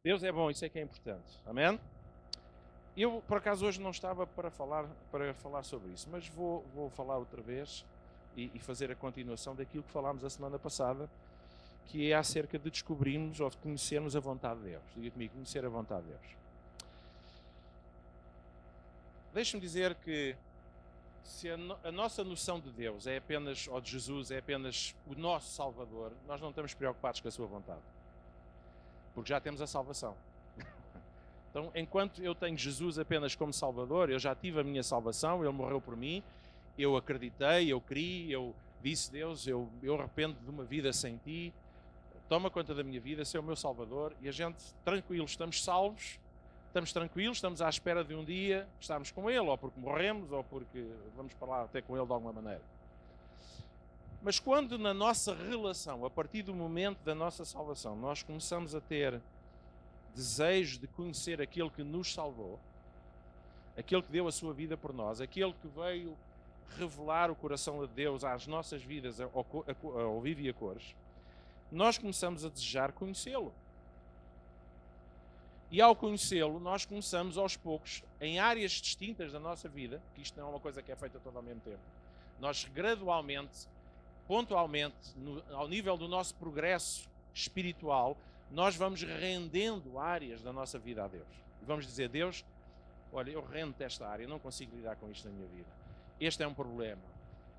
Deus é bom, isso é que é importante. Amém? Eu, por acaso, hoje não estava para falar sobre isso, mas vou falar outra vez e fazer a continuação daquilo que falámos a semana passada, que é acerca de descobrirmos ou de conhecermos a vontade de Deus. Diga comigo, conhecer a vontade de Deus. Deixe-me dizer que se a nossa noção de Deus é apenas, ou de Jesus, é apenas o nosso Salvador, nós não estamos preocupados com a sua vontade. Porque já temos a salvação. Então, enquanto eu tenho Jesus apenas como Salvador, eu já tive a minha salvação, Ele morreu por mim, eu acreditei, eu criei, eu disse, Deus, eu arrependo de uma vida sem Ti, toma conta da minha vida, Ser o meu Salvador, e a gente, tranquilo, estamos salvos, estamos tranquilos, estamos à espera de um dia estarmos com Ele, ou porque morremos, ou porque vamos para lá até com Ele de alguma maneira. Mas quando na nossa relação, a partir do momento da nossa salvação, nós começamos a ter desejo de conhecer aquele que nos salvou, aquele que deu a sua vida por nós, aquele que veio revelar o coração de Deus às nossas vidas ao vivo e a cores, nós começamos a desejar conhecê-lo. E ao conhecê-lo, nós começamos aos poucos, em áreas distintas da nossa vida, que isto não é uma coisa que é feita toda ao mesmo tempo, nós gradualmente, pontualmente, ao nível do nosso progresso espiritual, nós vamos rendendo áreas da nossa vida a Deus. E vamos dizer, Deus, olha, eu rendo-te esta área, eu não consigo lidar com isto na minha vida. Este é um problema.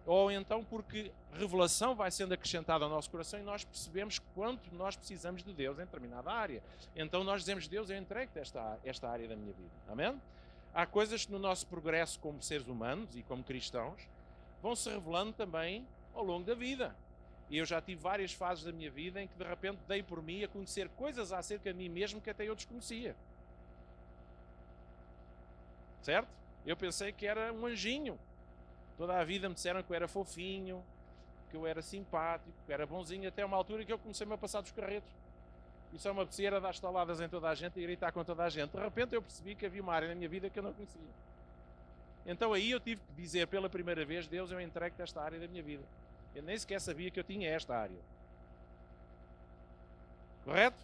Ou então porque revelação vai sendo acrescentada ao nosso coração e nós percebemos quanto nós precisamos de Deus em determinada área. Então nós dizemos, Deus, eu entrego-te esta área da minha vida. Amém? Há coisas que no nosso progresso como seres humanos e como cristãos vão se revelando também ao longo da vida. E eu já tive várias fases da minha vida em que de repente dei por mim a conhecer coisas acerca de mim mesmo que até eu desconhecia. Certo? Eu pensei que era um anjinho. Toda a vida me disseram que eu era fofinho, que eu era simpático, que eu era bonzinho, até uma altura que eu comecei-me a passar dos carretos. E só me apetecia era dar estaladas em toda a gente e gritar com toda a gente. De repente eu percebi que havia uma área na minha vida que eu não conhecia. Então aí eu tive que dizer pela primeira vez, Deus, eu entrego-te esta área da minha vida. Eu nem sequer sabia que eu tinha esta área. Correto?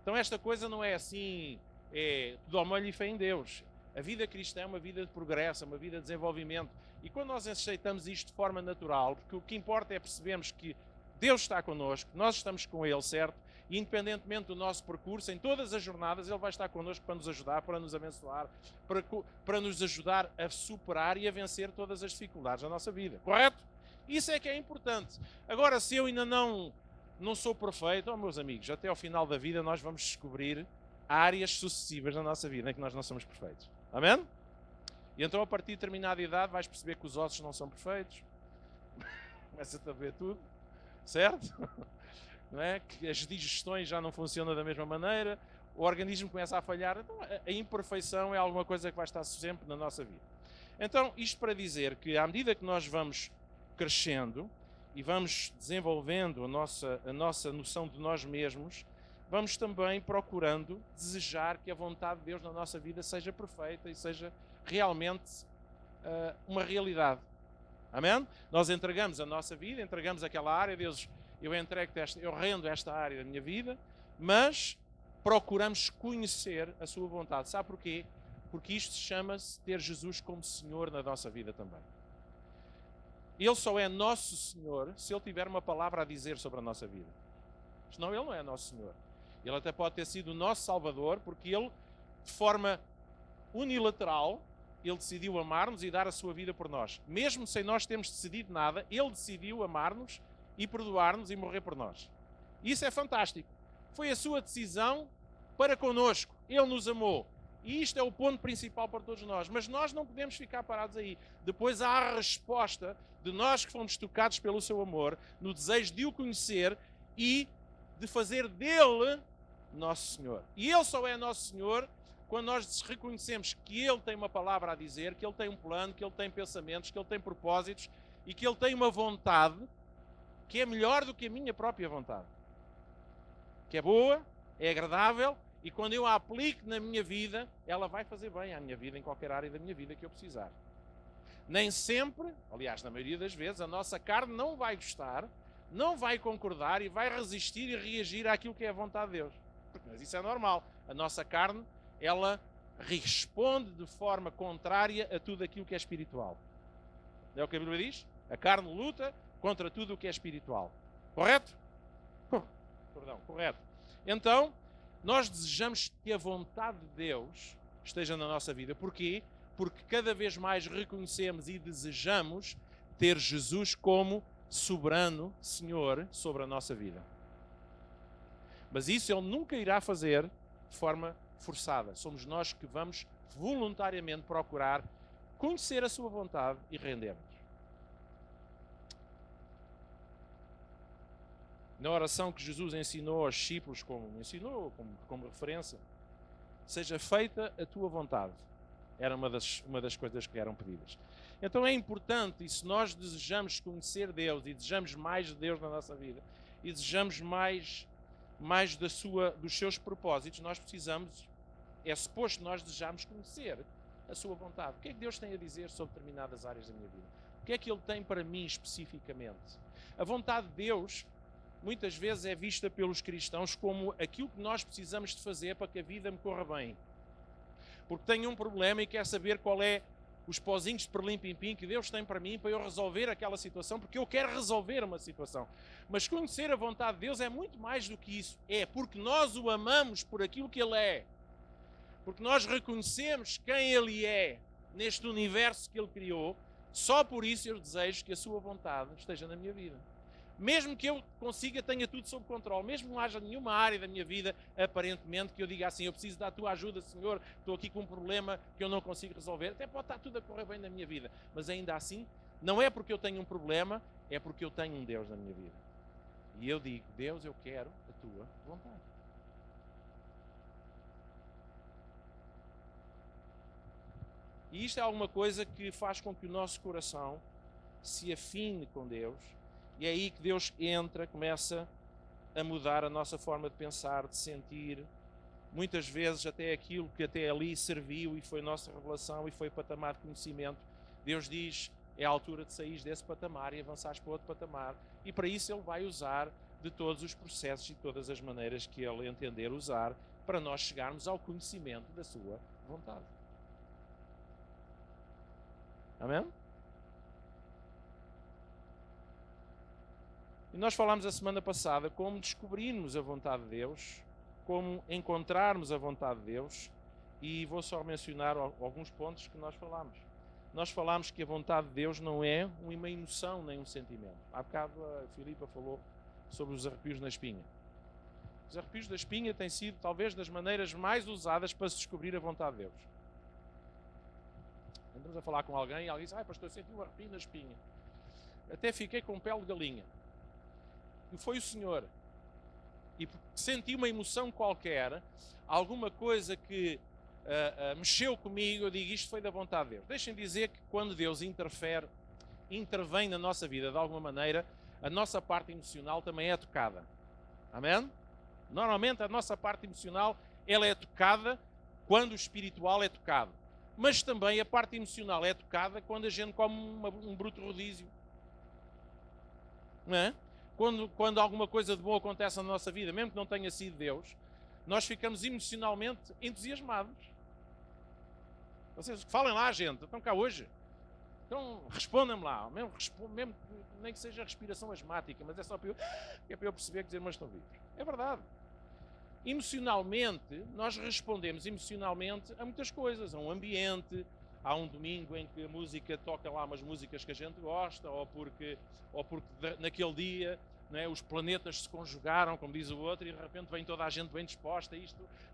Então esta coisa não é assim, é tudo ao molho e fé em Deus. A vida cristã é uma vida de progresso, uma vida de desenvolvimento. E quando nós aceitamos isto de forma natural, porque o que importa é percebermos que Deus está connosco, nós estamos com Ele, certo? E independentemente do nosso percurso, em todas as jornadas, Ele vai estar connosco para nos ajudar, para nos abençoar, para nos ajudar a superar e a vencer todas as dificuldades da nossa vida. Correto? Isso é que é importante. Agora, se eu ainda não sou perfeito, meus amigos, até ao final da vida nós vamos descobrir áreas sucessivas na nossa vida em que nós não somos perfeitos. Amém? E então, a partir de determinada idade, vais perceber que os ossos não são perfeitos. Começa-te a ver tudo. Certo? Não é? Que as digestões já não funcionam da mesma maneira. O organismo começa a falhar. Então, a imperfeição é alguma coisa que vai estar sempre na nossa vida. Então, isto para dizer que, à medida que nós vamos crescendo e vamos desenvolvendo a nossa noção de nós mesmos, vamos também procurando desejar que a vontade de Deus na nossa vida seja perfeita e seja realmente uma realidade. Amém? Nós entregamos a nossa vida, entregamos aquela área, Deus, eu rendo esta área da minha vida, mas procuramos conhecer a sua vontade. Sabe porquê? Porque isto chama-se ter Jesus como Senhor na nossa vida também. Ele só é nosso Senhor se Ele tiver uma palavra a dizer sobre a nossa vida. Senão Ele não é nosso Senhor. Ele até pode ter sido o nosso Salvador, porque Ele, de forma unilateral, Ele decidiu amar-nos e dar a sua vida por nós. Mesmo sem nós termos decidido nada, Ele decidiu amar-nos e perdoar-nos e morrer por nós. Isso é fantástico. Foi a sua decisão para connosco. Ele nos amou. E isto é o ponto principal para todos nós. Mas nós não podemos ficar parados aí. Depois há a resposta de nós que fomos tocados pelo seu amor, no desejo de o conhecer e de fazer dele nosso Senhor. E Ele só é nosso Senhor quando nós reconhecemos que Ele tem uma palavra a dizer, que Ele tem um plano, que Ele tem pensamentos, que Ele tem propósitos e que Ele tem uma vontade que é melhor do que a minha própria vontade. Que é boa, é agradável e quando eu a aplico na minha vida, ela vai fazer bem à minha vida em qualquer área da minha vida que eu precisar. Nem sempre, aliás, na maioria das vezes, a nossa carne não vai gostar, não vai concordar e vai resistir e reagir àquilo que é a vontade de Deus. Mas isso é normal. A nossa carne, ela responde de forma contrária a tudo aquilo que é espiritual. Não é o que a Bíblia diz? A carne luta contra tudo o que é espiritual. Correto? Perdão, correto. Então, nós desejamos que a vontade de Deus esteja na nossa vida. Porquê? Porque cada vez mais reconhecemos e desejamos ter Jesus como soberano Senhor sobre a nossa vida. Mas isso Ele nunca irá fazer de forma forçada. Somos nós que vamos voluntariamente procurar conhecer a sua vontade e render-nos. Na oração que Jesus ensinou aos discípulos, como referência, seja feita a tua vontade. Era uma das coisas que eram pedidas. Então é importante, e se nós desejamos conhecer Deus e desejamos mais de Deus na nossa vida, e desejamos mais dos seus propósitos, nós precisamos, é suposto nós desejamos conhecer a sua vontade. O que é que Deus tem a dizer sobre determinadas áreas da minha vida? O que é que Ele tem para mim especificamente? A vontade de Deus muitas vezes é vista pelos cristãos como aquilo que nós precisamos de fazer para que a vida me corra bem. Porque tenho um problema e quero saber qual é os pozinhos de perlim-pim-pim que Deus tem para mim, para eu resolver aquela situação, porque eu quero resolver uma situação. Mas conhecer a vontade de Deus é muito mais do que isso. É porque nós o amamos por aquilo que Ele é. Porque nós reconhecemos quem Ele é neste universo que Ele criou. Só por isso eu desejo que a sua vontade esteja na minha vida. Mesmo que eu tenha tudo sob controle, mesmo que não haja nenhuma área da minha vida, aparentemente, que eu diga assim, eu preciso da tua ajuda, Senhor, estou aqui com um problema que eu não consigo resolver, até pode estar tudo a correr bem na minha vida, mas ainda assim, não é porque eu tenho um problema, é porque eu tenho um Deus na minha vida. E eu digo, Deus, eu quero a tua vontade. E isto é alguma coisa que faz com que o nosso coração se afine com Deus. E é aí que Deus entra, começa a mudar a nossa forma de pensar, de sentir. Muitas vezes até aquilo que até ali serviu e foi nossa revelação e foi patamar de conhecimento. Deus diz, é a altura de sair desse patamar e avançares para outro patamar. E para isso Ele vai usar de todos os processos e todas as maneiras que Ele entender usar para nós chegarmos ao conhecimento da sua vontade. Amém? E nós falámos a semana passada como descobrirmos a vontade de Deus, como encontrarmos a vontade de Deus, e vou só mencionar alguns pontos que nós falámos. Nós falámos que a vontade de Deus não é uma emoção nem um sentimento. Há bocado a Filipa falou sobre os arrepios na espinha. Os arrepios da espinha têm sido talvez das maneiras mais usadas para se descobrir a vontade de Deus. Andamos a falar com alguém e alguém diz, pastor, eu senti um arrepio na espinha. Até fiquei com pele de galinha. E foi o Senhor. E senti uma emoção qualquer, alguma coisa que mexeu comigo, eu digo, isto foi da vontade de Deus. Deixem dizer que quando Deus intervém na nossa vida de alguma maneira, a nossa parte emocional também é tocada. Amém? Normalmente a nossa parte emocional, ela é tocada quando o espiritual é tocado. Mas também a parte emocional é tocada quando a gente come um bruto rodízio. Não é? Quando alguma coisa de boa acontece na nossa vida, mesmo que não tenha sido Deus, nós ficamos emocionalmente entusiasmados. Vocês falem lá, gente, estão cá hoje. Então respondam-me lá, mesmo nem que seja respiração asmática, mas é só para eu perceber que dizer, mas estão vivos. É verdade. Emocionalmente, nós respondemos emocionalmente a muitas coisas, a um ambiente. Há um domingo em que a música toca lá umas músicas que a gente gosta, ou porque naquele dia, não é, os planetas se conjugaram, como diz o outro, e de repente vem toda a gente bem disposta.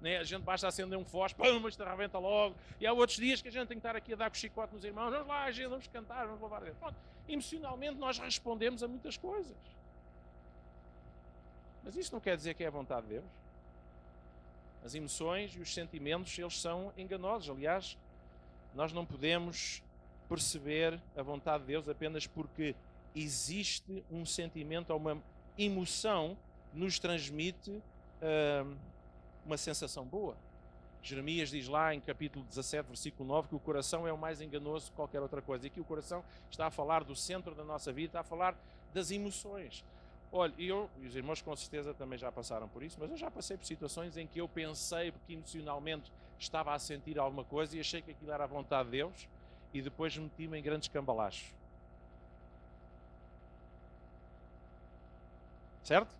Não é, a gente basta acender um fósforo, mas isto arrebenta logo. E há outros dias que a gente tem que estar aqui a dar com o chicote nos irmãos. Vamos lá, gente, vamos cantar, vamos louvar a Deus. Pronto. Emocionalmente nós respondemos a muitas coisas. Mas isso não quer dizer que é a vontade de Deus. As emoções e os sentimentos, eles são enganosos. Aliás, nós não podemos perceber a vontade de Deus apenas porque existe um sentimento ou uma emoção que nos transmite uma sensação boa. Jeremias diz lá em capítulo 17, versículo 9, que o coração é o mais enganoso que qualquer outra coisa. E aqui o coração está a falar do centro da nossa vida, está a falar das emoções. Olha, eu e os irmãos com certeza também já passaram por isso, mas eu já passei por situações em que eu pensei, porque emocionalmente estava a sentir alguma coisa e achei que aquilo era a vontade de Deus e depois meti-me em grandes cambalachos. Certo?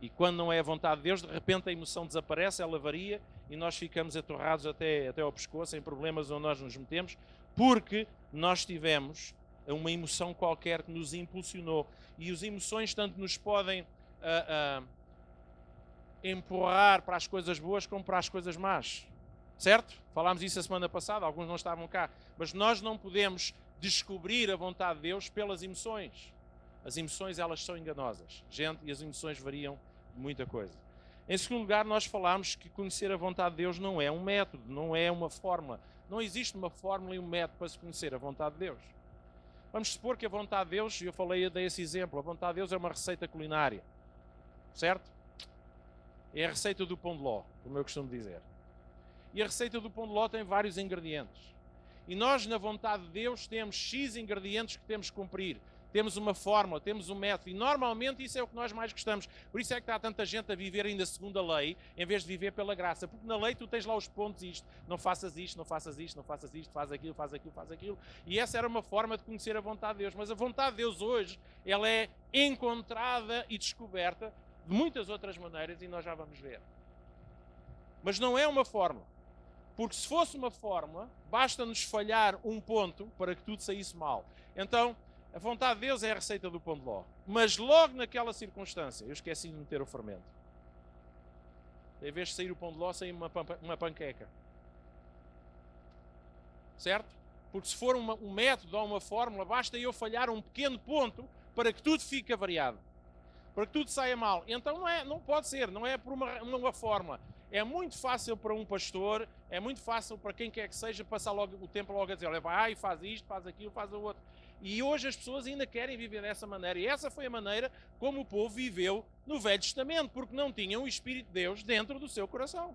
E quando não é a vontade de Deus, de repente a emoção desaparece, ela varia e nós ficamos atorrados até ao pescoço, em problemas onde nós nos metemos, porque nós tivemos uma emoção qualquer que nos impulsionou. E as emoções tanto nos podem empurrar para as coisas boas como para as coisas más. Certo? Falámos isso a semana passada, alguns não estavam cá. Mas nós não podemos descobrir a vontade de Deus pelas emoções. As emoções, elas são enganosas. Gente, e as emoções variam de muita coisa. Em segundo lugar, nós falámos que conhecer a vontade de Deus não é um método, não é uma fórmula. Não existe uma fórmula e um método para se conhecer a vontade de Deus. Vamos supor que a vontade de Deus, eu dei esse exemplo, a vontade de Deus é uma receita culinária. Certo? É a receita do pão de ló, como eu costumo dizer. E a receita do pão de ló tem vários ingredientes. E nós, na vontade de Deus, temos X ingredientes que temos que cumprir. Temos uma fórmula, temos um método. E normalmente isso é o que nós mais gostamos. Por isso é que está tanta gente a viver ainda segundo a lei, em vez de viver pela graça. Porque na lei tu tens lá os pontos, isto. Não faças isto, não faças isto, não faças isto, faz aquilo, faz aquilo, faz aquilo. E essa era uma forma de conhecer a vontade de Deus. Mas a vontade de Deus hoje, ela é encontrada e descoberta de muitas outras maneiras e nós já vamos ver. Mas não é uma fórmula. Porque se fosse uma fórmula, basta-nos falhar um ponto para que tudo saísse mal. Então, a vontade de Deus é a receita do pão de ló. Mas logo naquela circunstância, eu esqueci de meter o fermento. Em vez de sair o pão de ló, saiu uma panqueca. Certo? Porque se for um método ou uma fórmula, basta eu falhar um pequeno ponto para que tudo fique avariado. Para que tudo saia mal. Então não pode ser, não é por uma fórmula. É muito fácil para um pastor, é muito fácil para quem quer que seja passar logo o tempo logo a dizer, olha, vai, faz isto, faz aquilo, faz o outro. E hoje as pessoas ainda querem viver dessa maneira. E essa foi a maneira como o povo viveu no Velho Testamento, porque não tinham o Espírito de Deus dentro do seu coração.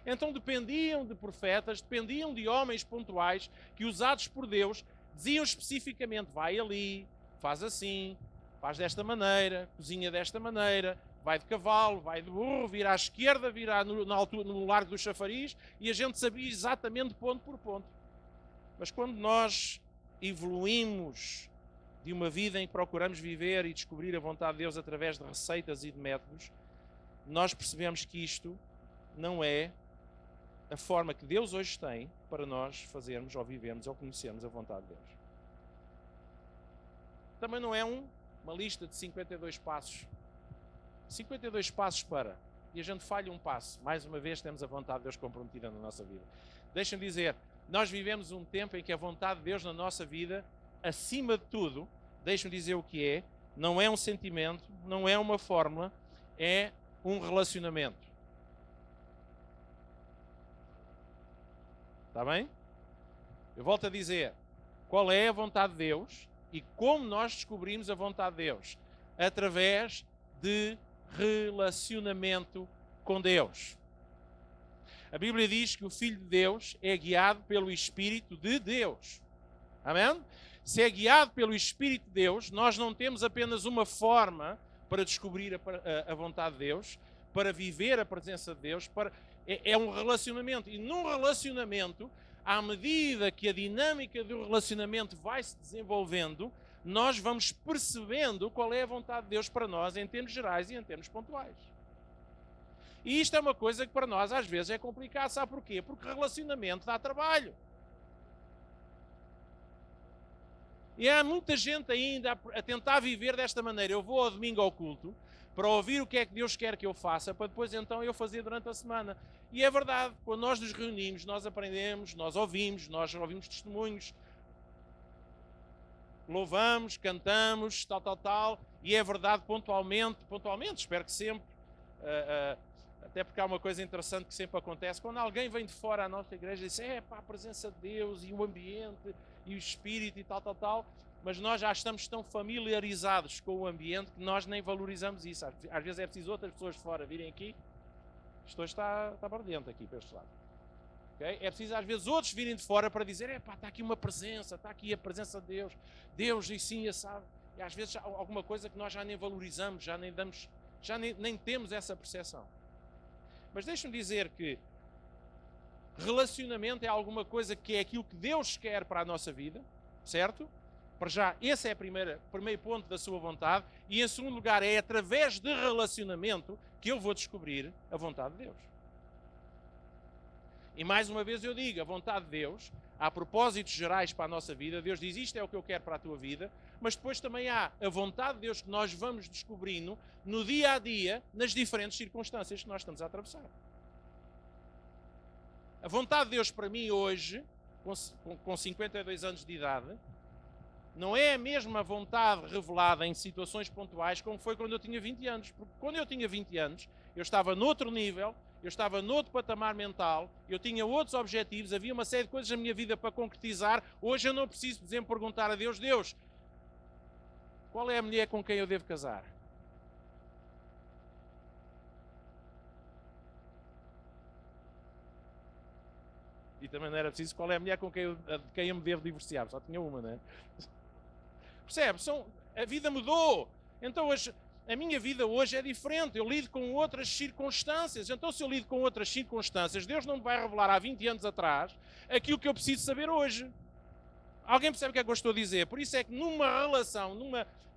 Então dependiam de profetas, dependiam de homens pontuais que, usados por Deus, diziam especificamente, vai ali, faz assim, faz desta maneira, cozinha desta maneira, vai de cavalo, vai de burro, vira à esquerda, vira no Largo do Chafariz, e a gente sabia exatamente ponto por ponto. Mas quando nós evoluímos de uma vida em que procuramos viver e descobrir a vontade de Deus através de receitas e de métodos, nós percebemos que isto não é a forma que Deus hoje tem para nós fazermos ou vivermos ou conhecermos a vontade de Deus. Também não é uma lista de 52 passos. 52 passos para. E a gente falha um passo. Mais uma vez temos a vontade de Deus comprometida na nossa vida. Deixem-me dizer, nós vivemos um tempo em que a vontade de Deus na nossa vida, acima de tudo, deixem-me dizer o que é, não é um sentimento, não é uma fórmula, é um relacionamento. Está bem? Eu volto a dizer, qual é a vontade de Deus e como nós descobrimos a vontade de Deus? Através de relacionamento com Deus. A Bíblia diz que o Filho de Deus é guiado pelo Espírito de Deus. Amém? Se é guiado pelo Espírito de Deus, nós não temos apenas uma forma para descobrir a vontade de Deus, para viver a presença de Deus, é um relacionamento. E num relacionamento, à medida que a dinâmica do relacionamento vai se desenvolvendo, nós vamos percebendo qual é a vontade de Deus para nós em termos gerais e em termos pontuais. E isto é uma coisa que para nós às vezes é complicado. Sabe porquê? Porque relacionamento dá trabalho. E há muita gente ainda a tentar viver desta maneira. Eu vou ao domingo ao culto para ouvir o que é que Deus quer que eu faça, para depois então eu fazer durante a semana. E é verdade, quando nós nos reunimos, nós aprendemos, nós ouvimos testemunhos, louvamos, cantamos, tal, e é verdade pontualmente, espero que sempre, até porque há uma coisa interessante que sempre acontece, quando alguém vem de fora à nossa igreja e diz, a presença de Deus e o ambiente e o Espírito e tal, mas nós já estamos tão familiarizados com o ambiente que nós nem valorizamos isso. Às vezes é preciso outras pessoas de fora virem aqui, isto hoje está para dentro aqui, para este lado. Okay? É preciso às vezes outros virem de fora para dizer, está aqui uma presença, está aqui a presença de Deus, Deus e sim, sabe. E às vezes há alguma coisa que nós já nem valorizamos, já nem damos, nem temos essa percepção. Mas deixa-me dizer que relacionamento é alguma coisa que é aquilo que Deus quer para a nossa vida, certo? Para já, esse é o primeiro ponto da sua vontade. E em segundo lugar, é através de relacionamento que eu vou descobrir a vontade de Deus. E mais uma vez eu digo, a vontade de Deus, há propósitos gerais para a nossa vida. Deus diz, isto é o que eu quero para a tua vida. Mas depois também há a vontade de Deus que nós vamos descobrindo no dia a dia, nas diferentes circunstâncias que nós estamos a atravessar. A vontade de Deus para mim hoje, com 52 anos de idade, não é a mesma vontade revelada em situações pontuais como foi quando eu tinha 20 anos. Porque quando eu tinha 20 anos, eu estava noutro nível, eu estava noutro patamar mental, eu tinha outros objetivos, havia uma série de coisas na minha vida para concretizar. Hoje eu não preciso, por exemplo, perguntar a Deus, Deus, qual é a mulher com quem eu devo casar? E também não era preciso qual é a mulher com quem eu me devo divorciar, só tinha uma, não é? Percebe? A vida mudou. Então hoje, a minha vida hoje é diferente. Eu lido com outras circunstâncias. Então se eu lido com outras circunstâncias, Deus não me vai revelar há 20 anos atrás aquilo que eu preciso saber hoje. Alguém percebe o que é que eu estou a dizer? Por isso é que numa relação,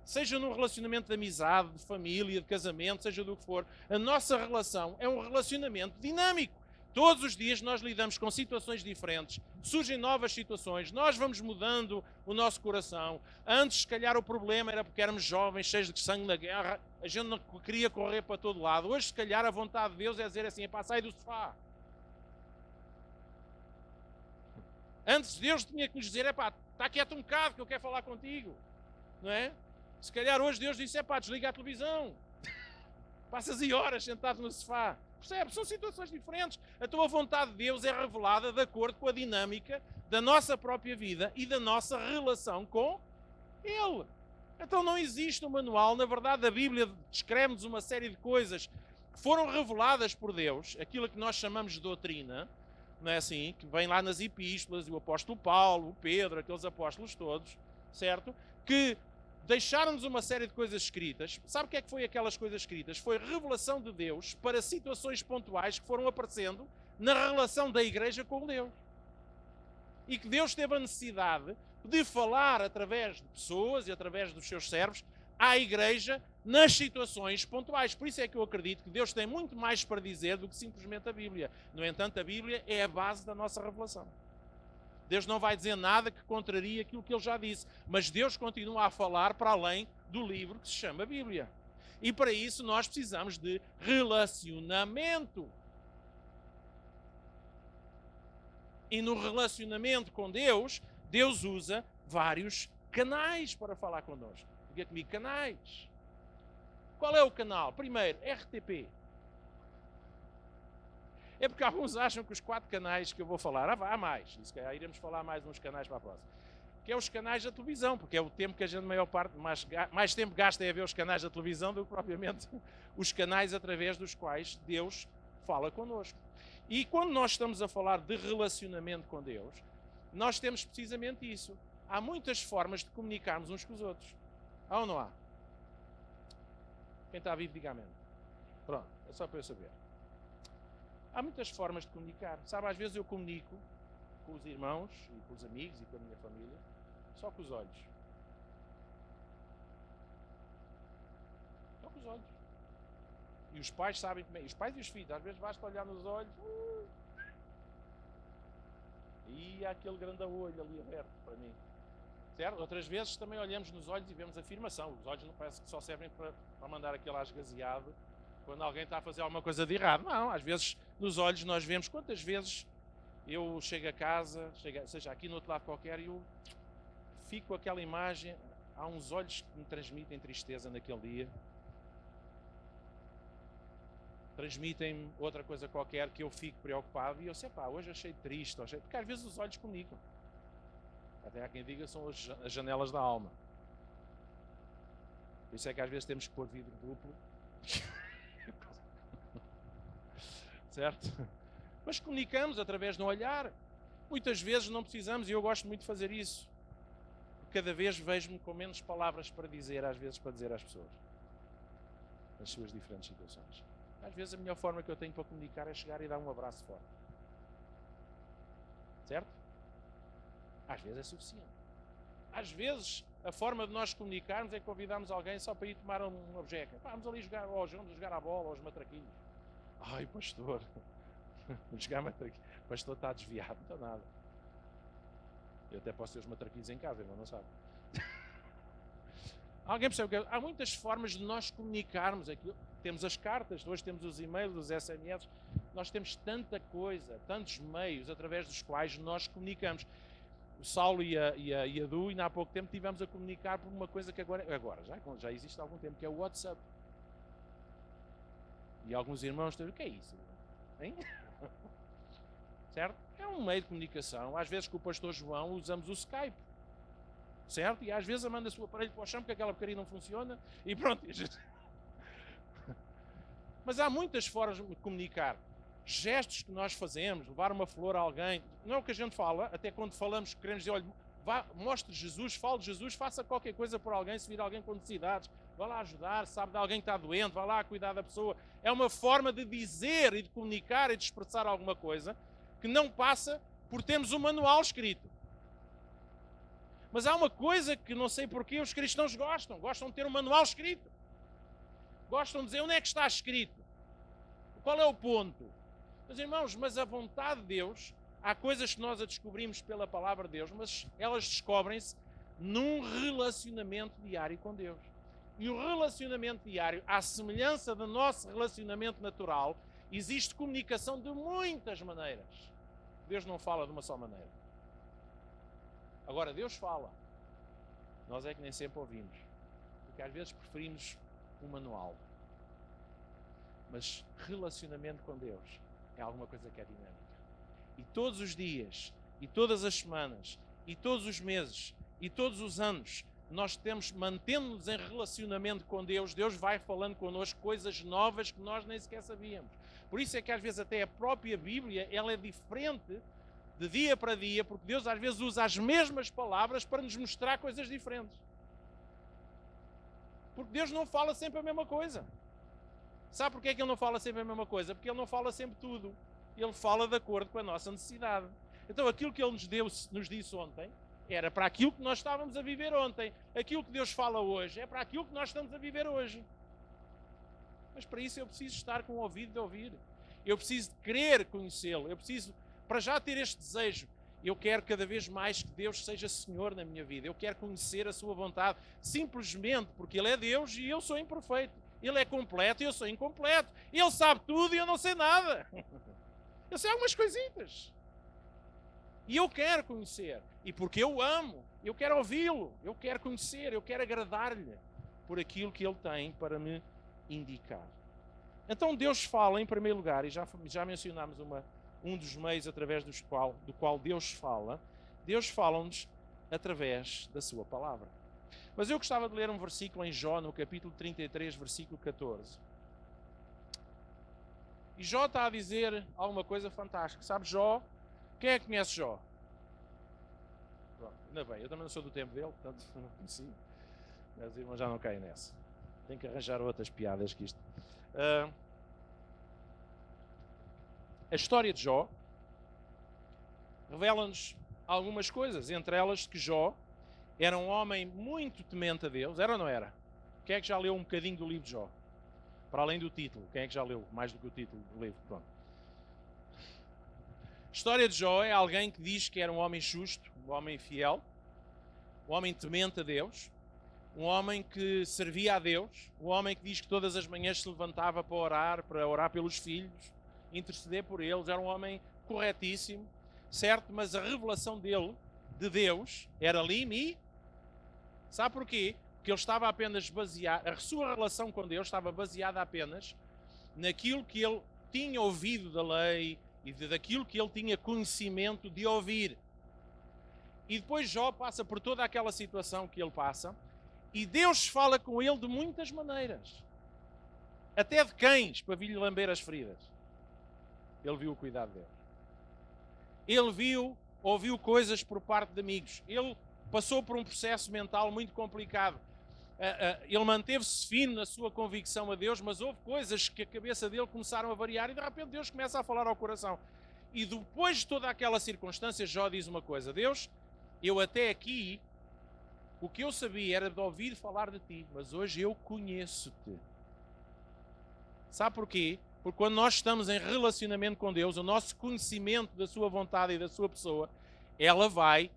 seja num relacionamento de amizade, de família, de casamento, seja do que for, a nossa relação é um relacionamento dinâmico. Todos os dias nós lidamos com situações diferentes, surgem novas situações, nós vamos mudando o nosso coração. Antes, se calhar, o problema era porque éramos jovens, cheios de sangue na guerra, a gente não queria correr para todo lado. Hoje, se calhar, a vontade de Deus é dizer assim, epá, sai do sofá. Antes, Deus tinha que nos dizer, epá, está quieto um bocado que eu quero falar contigo. Não é? Se calhar hoje Deus disse, epá, desliga a televisão. Passas aí horas sentado no sofá. Percebe? São situações diferentes. A tua vontade de Deus é revelada de acordo com a dinâmica da nossa própria vida e da nossa relação com Ele. Então não existe um manual. Na verdade, a Bíblia descreve-nos uma série de coisas que foram reveladas por Deus, aquilo que nós chamamos de doutrina, não é assim? Que vem lá nas epístolas, o apóstolo Paulo, o Pedro, aqueles apóstolos todos, certo? Que deixaram-nos uma série de coisas escritas. Sabe o que é que foi aquelas coisas escritas? Foi revelação de Deus para situações pontuais que foram aparecendo na relação da igreja com Deus. E que Deus teve a necessidade de falar através de pessoas e através dos seus servos à igreja nas situações pontuais. Por isso é que eu acredito que Deus tem muito mais para dizer do que simplesmente a Bíblia. No entanto, a Bíblia é a base da nossa revelação. Deus não vai dizer nada que contraria aquilo que Ele já disse. Mas Deus continua a falar para além do livro que se chama Bíblia. E para isso nós precisamos de relacionamento. E no relacionamento com Deus, Deus usa vários canais para falar connosco. Diga comigo, canais. Qual é o canal? Primeiro, RTP. É porque alguns acham que os 4 canais que eu vou falar, há mais, e se calhar iremos falar mais uns canais para a próxima, que é os canais da televisão, porque é o tempo que a gente, maior parte, mais tempo gasta a ver os canais da televisão do que propriamente os canais através dos quais Deus fala connosco. E quando nós estamos a falar de relacionamento com Deus, nós temos precisamente isso. Há muitas formas de comunicarmos uns com os outros. Há ou não há? Quem está vivo, diga amém. Pronto, é só para eu saber. Há muitas formas de comunicar. Sabe, às vezes eu comunico com os irmãos e com os amigos e com a minha família só com os olhos. Só com os olhos. E os pais sabem como é. Os pais e os filhos, às vezes basta olhar nos olhos e há aquele grande olho ali aberto para mim. Certo? Outras vezes também olhamos nos olhos e vemos afirmação. Os olhos não parece que só servem para mandar aquele asgaseado quando alguém está a fazer alguma coisa de errado. Não, às vezes nos olhos nós vemos. Quantas vezes eu chego a casa, seja aqui no outro lado qualquer, e eu fico com aquela imagem, há uns olhos que me transmitem tristeza naquele dia, transmitem outra coisa qualquer que eu fico preocupado e eu sei, pá, hoje achei triste, porque às vezes os olhos comunicam. Até há quem diga são as janelas da alma. Por isso é que às vezes temos que pôr vidro duplo. Certo? Mas comunicamos através do olhar. Muitas vezes não precisamos, e eu gosto muito de fazer isso. cada vez vejo-me com menos palavras para dizer, às vezes para dizer às pessoas, nas suas diferentes situações. Às vezes a melhor forma que eu tenho para comunicar é chegar e dar um abraço forte. Certo? Às vezes é suficiente. Às vezes a forma de nós comunicarmos é convidarmos alguém só para ir tomar um objeto. Vamos ali jogar, ou vamos jogar à bola, aos matraquinhos. Ai, pastor, jogar matraquinhos. O pastor está desviado, não está nada. Eu até posso ter os matraquinhos em casa, mas não sabe. Alguém percebe que há muitas formas de nós comunicarmos aquilo. Temos as cartas, hoje temos os e-mails, os SMS. Nós temos tanta coisa, tantos meios através dos quais nós comunicamos. O Saulo e a Du, ainda há pouco tempo, tivemos a comunicar por uma coisa que agora já existe há algum tempo, que é o WhatsApp. E alguns irmãos dizem, o que é isso? Hein? Certo? É um meio de comunicação. Às vezes com o pastor João usamos o Skype. Certo? E às vezes manda-se o aparelho para o chão porque aquela porcaria não funciona e pronto. Mas há muitas formas de comunicar. Gestos que nós fazemos, levar uma flor a alguém, não é o que a gente fala, até quando falamos, queremos dizer, olha, mostre Jesus, fale de Jesus, faça qualquer coisa por alguém, se vir alguém com necessidades, vá lá ajudar, sabe de alguém que está doente, vá lá cuidar da pessoa. É uma forma de dizer e de comunicar e de expressar alguma coisa que não passa por termos um manual escrito. Mas há uma coisa que não sei porquê os cristãos gostam de ter um manual escrito. Gostam de dizer onde é que está escrito. Qual é o ponto? Meus irmãos, mas a vontade de Deus, há coisas que nós a descobrimos pela palavra de Deus, mas elas descobrem-se num relacionamento diário com Deus. E o relacionamento diário, à semelhança do nosso relacionamento natural, existe comunicação de muitas maneiras. Deus não fala de uma só maneira. Agora, Deus fala. Nós é que nem sempre ouvimos. Porque às vezes preferimos um manual. Mas relacionamento com Deus é alguma coisa que é dinâmica. E todos os dias, e todas as semanas, e todos os meses, e todos os anos, nós mantendo-nos em relacionamento com Deus, Deus vai falando connosco coisas novas que nós nem sequer sabíamos. Por isso é que às vezes até a própria Bíblia, ela é diferente de dia para dia, porque Deus às vezes usa as mesmas palavras para nos mostrar coisas diferentes. Porque Deus não fala sempre a mesma coisa. Sabe porquê é que Ele não fala sempre a mesma coisa? Porque Ele não fala sempre tudo. Ele fala de acordo com a nossa necessidade. Então aquilo que Ele nos disse ontem, era para aquilo que nós estávamos a viver ontem. Aquilo que Deus fala hoje, é para aquilo que nós estamos a viver hoje. Mas para isso eu preciso estar com o ouvido de ouvir. Eu preciso de querer conhecê-lo. Eu preciso, para já ter este desejo, eu quero cada vez mais que Deus seja Senhor na minha vida. Eu quero conhecer a sua vontade, simplesmente porque Ele é Deus e eu sou imperfeito. Ele é completo e eu sou incompleto. Ele sabe tudo e eu não sei nada. Eu sei algumas coisitas. E eu quero conhecer. E porque eu amo, eu quero ouvi-lo, eu quero conhecer, eu quero agradar-lhe por aquilo que Ele tem para me indicar. Então Deus fala, em primeiro lugar, e já mencionámos um dos meios através do qual Deus fala-nos através da sua palavra. Mas eu gostava de ler um versículo em Jó, no capítulo 33, versículo 14. E Jó está a dizer alguma coisa fantástica. Sabe Jó? Quem é que conhece Jó? Pronto, ainda bem, eu também não sou do tempo dele, portanto não conheci. Mas os irmãos já não caem nessa. Tenho que arranjar outras piadas que isto. A história de Jó revela-nos algumas coisas, entre elas que Jó era um homem muito temente a Deus. Era ou não era? Quem é que já leu um bocadinho do livro de Jó? Para além do título. Quem é que já leu mais do que o título do livro? Pronto. A história de Jó é alguém que diz que era um homem justo, um homem fiel, um homem temente a Deus, um homem que servia a Deus, um homem que diz que todas as manhãs se levantava para orar pelos filhos, interceder por eles. Era um homem corretíssimo, certo? Mas a revelação dele, de Deus, era limite. Sabe porquê? Porque ele estava apenas baseado, a sua relação com Deus estava baseada apenas naquilo que ele tinha ouvido da lei e daquilo que ele tinha conhecimento de ouvir. E depois Jó passa por toda aquela situação que ele passa e Deus fala com ele de muitas maneiras. Até de cães, para vir-lhe lamber as feridas. Ele viu o cuidado de Deus. Ele ouviu coisas por parte de amigos. Ele passou por um processo mental muito complicado. Ele manteve-se firme na sua convicção a Deus, mas houve coisas que a cabeça dele começaram a variar e de repente Deus começa a falar ao coração. E depois de toda aquela circunstância, Jó diz uma coisa: Deus, eu até aqui, o que eu sabia era de ouvir falar de ti, mas hoje eu conheço-te. Sabe porquê? Porque quando nós estamos em relacionamento com Deus, o nosso conhecimento da sua vontade e da sua pessoa, ela vai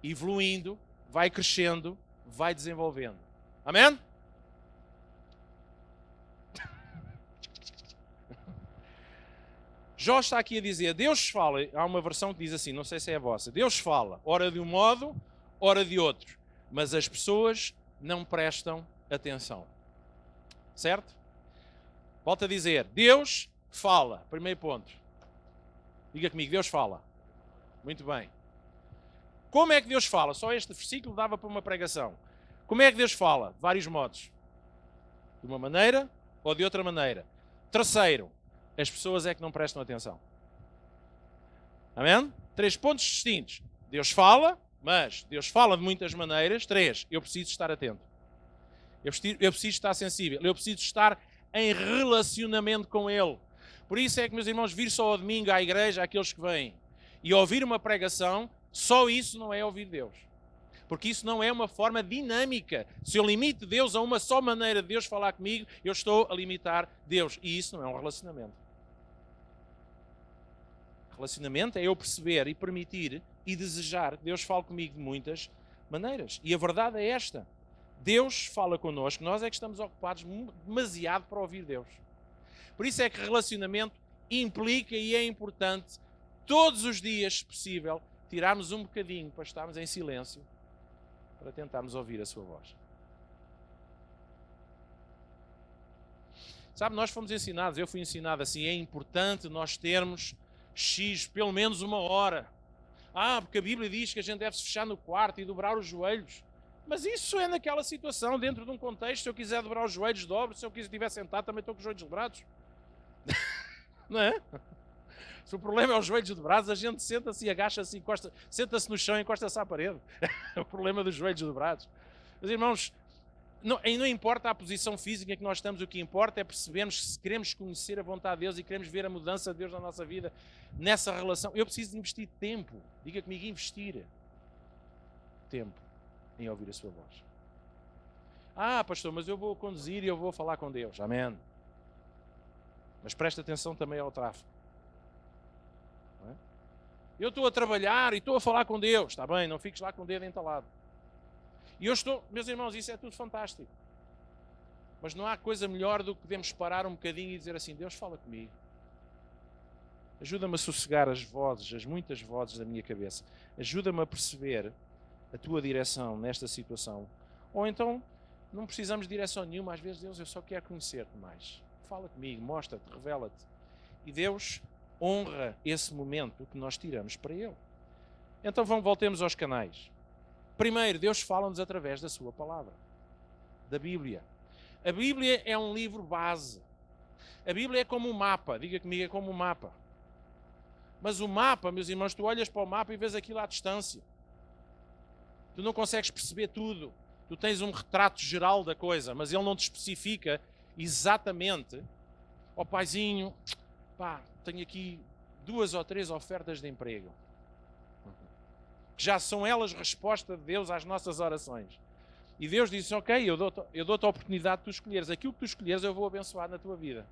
evoluindo, vai crescendo, vai desenvolvendo. Amém? Jó está aqui a dizer, Deus fala, há uma versão que diz assim, não sei se é a vossa, Deus fala, ora de um modo, ora de outro, mas as pessoas não prestam atenção. Certo? Volto a dizer, Deus fala, primeiro ponto. Diga comigo, Deus fala. Muito bem. Como é que Deus fala? Só este versículo dava para uma pregação. Como é que Deus fala? De vários modos. De uma maneira ou de outra maneira. Terceiro, as pessoas é que não prestam atenção. Amém? 3 pontos distintos. Deus fala, mas Deus fala de muitas maneiras. 3, eu preciso estar atento. Eu preciso estar sensível. Eu preciso estar em relacionamento com Ele. Por isso é que, meus irmãos, vir só ao domingo à igreja, àqueles que vêm, e ouvir uma pregação, só isso não é ouvir Deus. Porque isso não é uma forma dinâmica. Se eu limito Deus a uma só maneira de Deus falar comigo, eu estou a limitar Deus. E isso não é um relacionamento. Relacionamento é eu perceber e permitir e desejar que Deus fale comigo de muitas maneiras. E a verdade é esta. Deus fala connosco, nós é que estamos ocupados demasiado para ouvir Deus. Por isso é que relacionamento implica e é importante, todos os dias, se possível, tirarmos um bocadinho para estarmos em silêncio, para tentarmos ouvir a sua voz. Sabe, nós fomos ensinados, eu fui ensinado assim, é importante nós termos X, pelo menos 1 hora. Porque a Bíblia diz que a gente deve se fechar no quarto e dobrar os joelhos. Mas isso é naquela situação, dentro de um contexto. Se eu quiser dobrar os joelhos, dobro. Se eu estiver sentado, também estou com os joelhos dobrados. Não é? Se o problema é os joelhos dobrados, a gente senta-se e agacha-se, senta-se no chão e encosta-se à parede. É o problema dos joelhos dobrados. Mas, irmãos, não importa a posição física em que nós estamos, o que importa é percebermos que se queremos conhecer a vontade de Deus e queremos ver a mudança de Deus na nossa vida, nessa relação, eu preciso de investir tempo. Diga comigo, investir tempo em ouvir a sua voz. Pastor, mas eu vou conduzir e eu vou falar com Deus. Amém. Mas presta atenção também ao tráfego. Não é? Eu estou a trabalhar e estou a falar com Deus. Está bem, não fiques lá com o dedo entalado. E eu estou, meus irmãos, isso é tudo fantástico. Mas não há coisa melhor do que podemos parar um bocadinho e dizer assim, Deus fala comigo. Ajuda-me a sossegar as vozes, as muitas vozes da minha cabeça. Ajuda-me a perceber a tua direção nesta situação. Ou então, não precisamos de direção nenhuma. Às vezes, Deus, eu só quero conhecer-te mais. Fala comigo, mostra-te, revela-te. E Deus honra esse momento que nós tiramos para Ele. Então voltemos aos canais. Primeiro, Deus fala-nos através da sua palavra, da Bíblia. A Bíblia é um livro base. A Bíblia é como um mapa. Diga comigo, é como um mapa. Mas o mapa, meus irmãos, tu olhas para o mapa e vês aquilo à distância. Tu não consegues perceber tudo. Tu tens um retrato geral da coisa, mas ele não te especifica exatamente. Paizinho, tenho aqui 2 ou 3 ofertas de emprego. Já são elas resposta de Deus às nossas orações. E Deus diz, ok, eu dou-te a oportunidade de tu escolheres. Aquilo que tu escolheres eu vou abençoar na tua vida.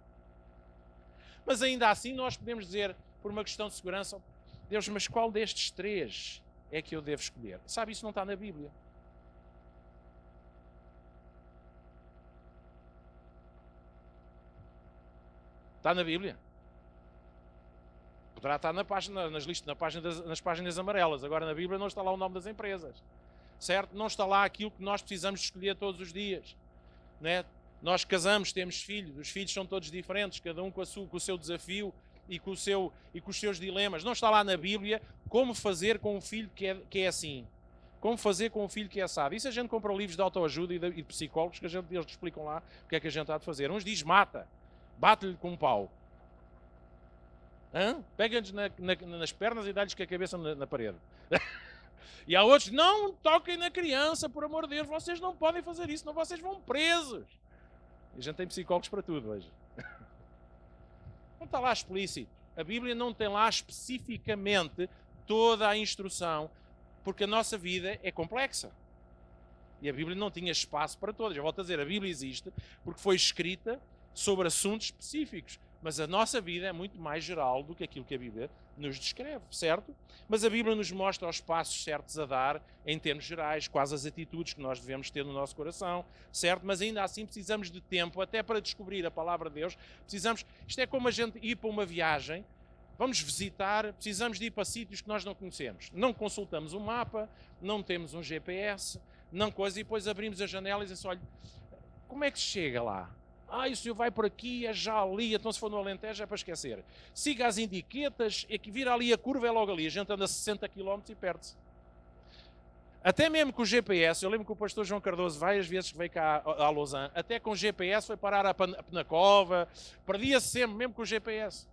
Mas ainda assim nós podemos dizer, por uma questão de segurança, Deus, mas qual destes 3 é que eu devo escolher? Sabe, isso não está na Bíblia. Está na Bíblia. Poderá estar nas páginas amarelas. Agora na Bíblia não está lá o nome das empresas. Certo? Não está lá aquilo que nós precisamos escolher todos os dias. Né? Nós casamos, temos filhos. Os filhos são todos diferentes, cada um com o seu desafio e com os seus dilemas. Não está lá na Bíblia como fazer com um filho que é assim. Como fazer com um filho que é assado. Isso a gente compra livros de autoajuda e de psicólogos que eles explicam lá o que é que a gente há de fazer. Uns diz mata, bate-lhe com um pau. Pega-lhes nas pernas e dá-lhes com a cabeça na parede. E há outros, não toquem na criança, por amor de Deus, vocês não podem fazer isso, senão vocês vão presos. E a gente tem psicólogos para tudo hoje. Não está lá explícito. A Bíblia não tem lá especificamente toda a instrução, porque a nossa vida é complexa. E a Bíblia não tinha espaço para todas. Eu volto a dizer, a Bíblia existe porque foi escrita sobre assuntos específicos. Mas a nossa vida é muito mais geral do que aquilo que a Bíblia nos descreve, certo? Mas a Bíblia nos mostra os passos certos a dar, em termos gerais, quais as atitudes que nós devemos ter no nosso coração, certo? Mas ainda assim precisamos de tempo, até para descobrir a palavra de Deus. Isto é como a gente ir para uma viagem, vamos visitar, precisamos de ir para sítios que nós não conhecemos. Não consultamos um mapa, não temos um GPS, não coisa, e depois abrimos a janela e dizemos, olha, como é que se chega lá? O senhor vai por aqui, é já ali, então se for no Alentejo é para esquecer. Siga as indiquetas, é que vira ali a curva, é logo ali. A gente anda 60 km e perde-se. Até mesmo com o GPS, eu lembro que o pastor João Cardoso, várias vezes que veio cá a Lausanne, até com o GPS foi parar a Penacova, perdia-se sempre, mesmo com o GPS.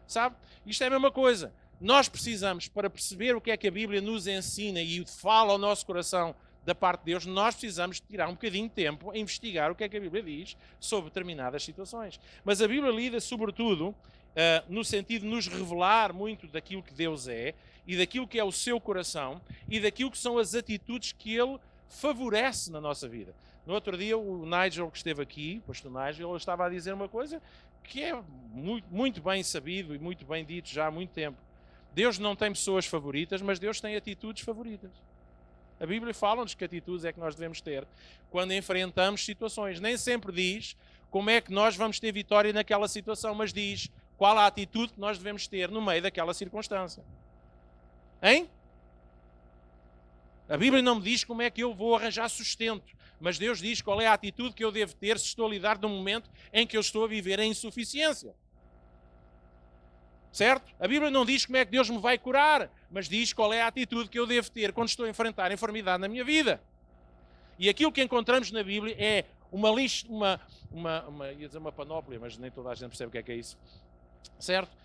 Sabe? Isto é a mesma coisa. Nós precisamos, para perceber o que é que a Bíblia nos ensina e fala ao nosso coração da parte de Deus, nós precisamos tirar um bocadinho de tempo a investigar o que é que a Bíblia diz sobre determinadas situações. Mas a Bíblia lida, sobretudo, no sentido de nos revelar muito daquilo que Deus é e daquilo que é o seu coração e daquilo que são as atitudes que Ele favorece na nossa vida. No outro dia, o Nigel, que esteve aqui, o pastor Nigel, ele estava a dizer uma coisa que é muito, muito bem sabido e muito bem dito já há muito tempo. Deus não tem pessoas favoritas, mas Deus tem atitudes favoritas. A Bíblia fala-nos que atitudes é que nós devemos ter quando enfrentamos situações. Nem sempre diz como é que nós vamos ter vitória naquela situação, mas diz qual a atitude que nós devemos ter no meio daquela circunstância. Hein? A Bíblia não me diz como é que eu vou arranjar sustento, mas Deus diz qual é a atitude que eu devo ter se estou a lidar num momento em que eu estou a viver em insuficiência. Certo? A Bíblia não diz como é que Deus me vai curar, mas diz qual é a atitude que eu devo ter quando estou a enfrentar a enfermidade na minha vida. E aquilo que encontramos na Bíblia é ia dizer uma panóplia, mas nem toda a gente percebe o que é isso. Certo?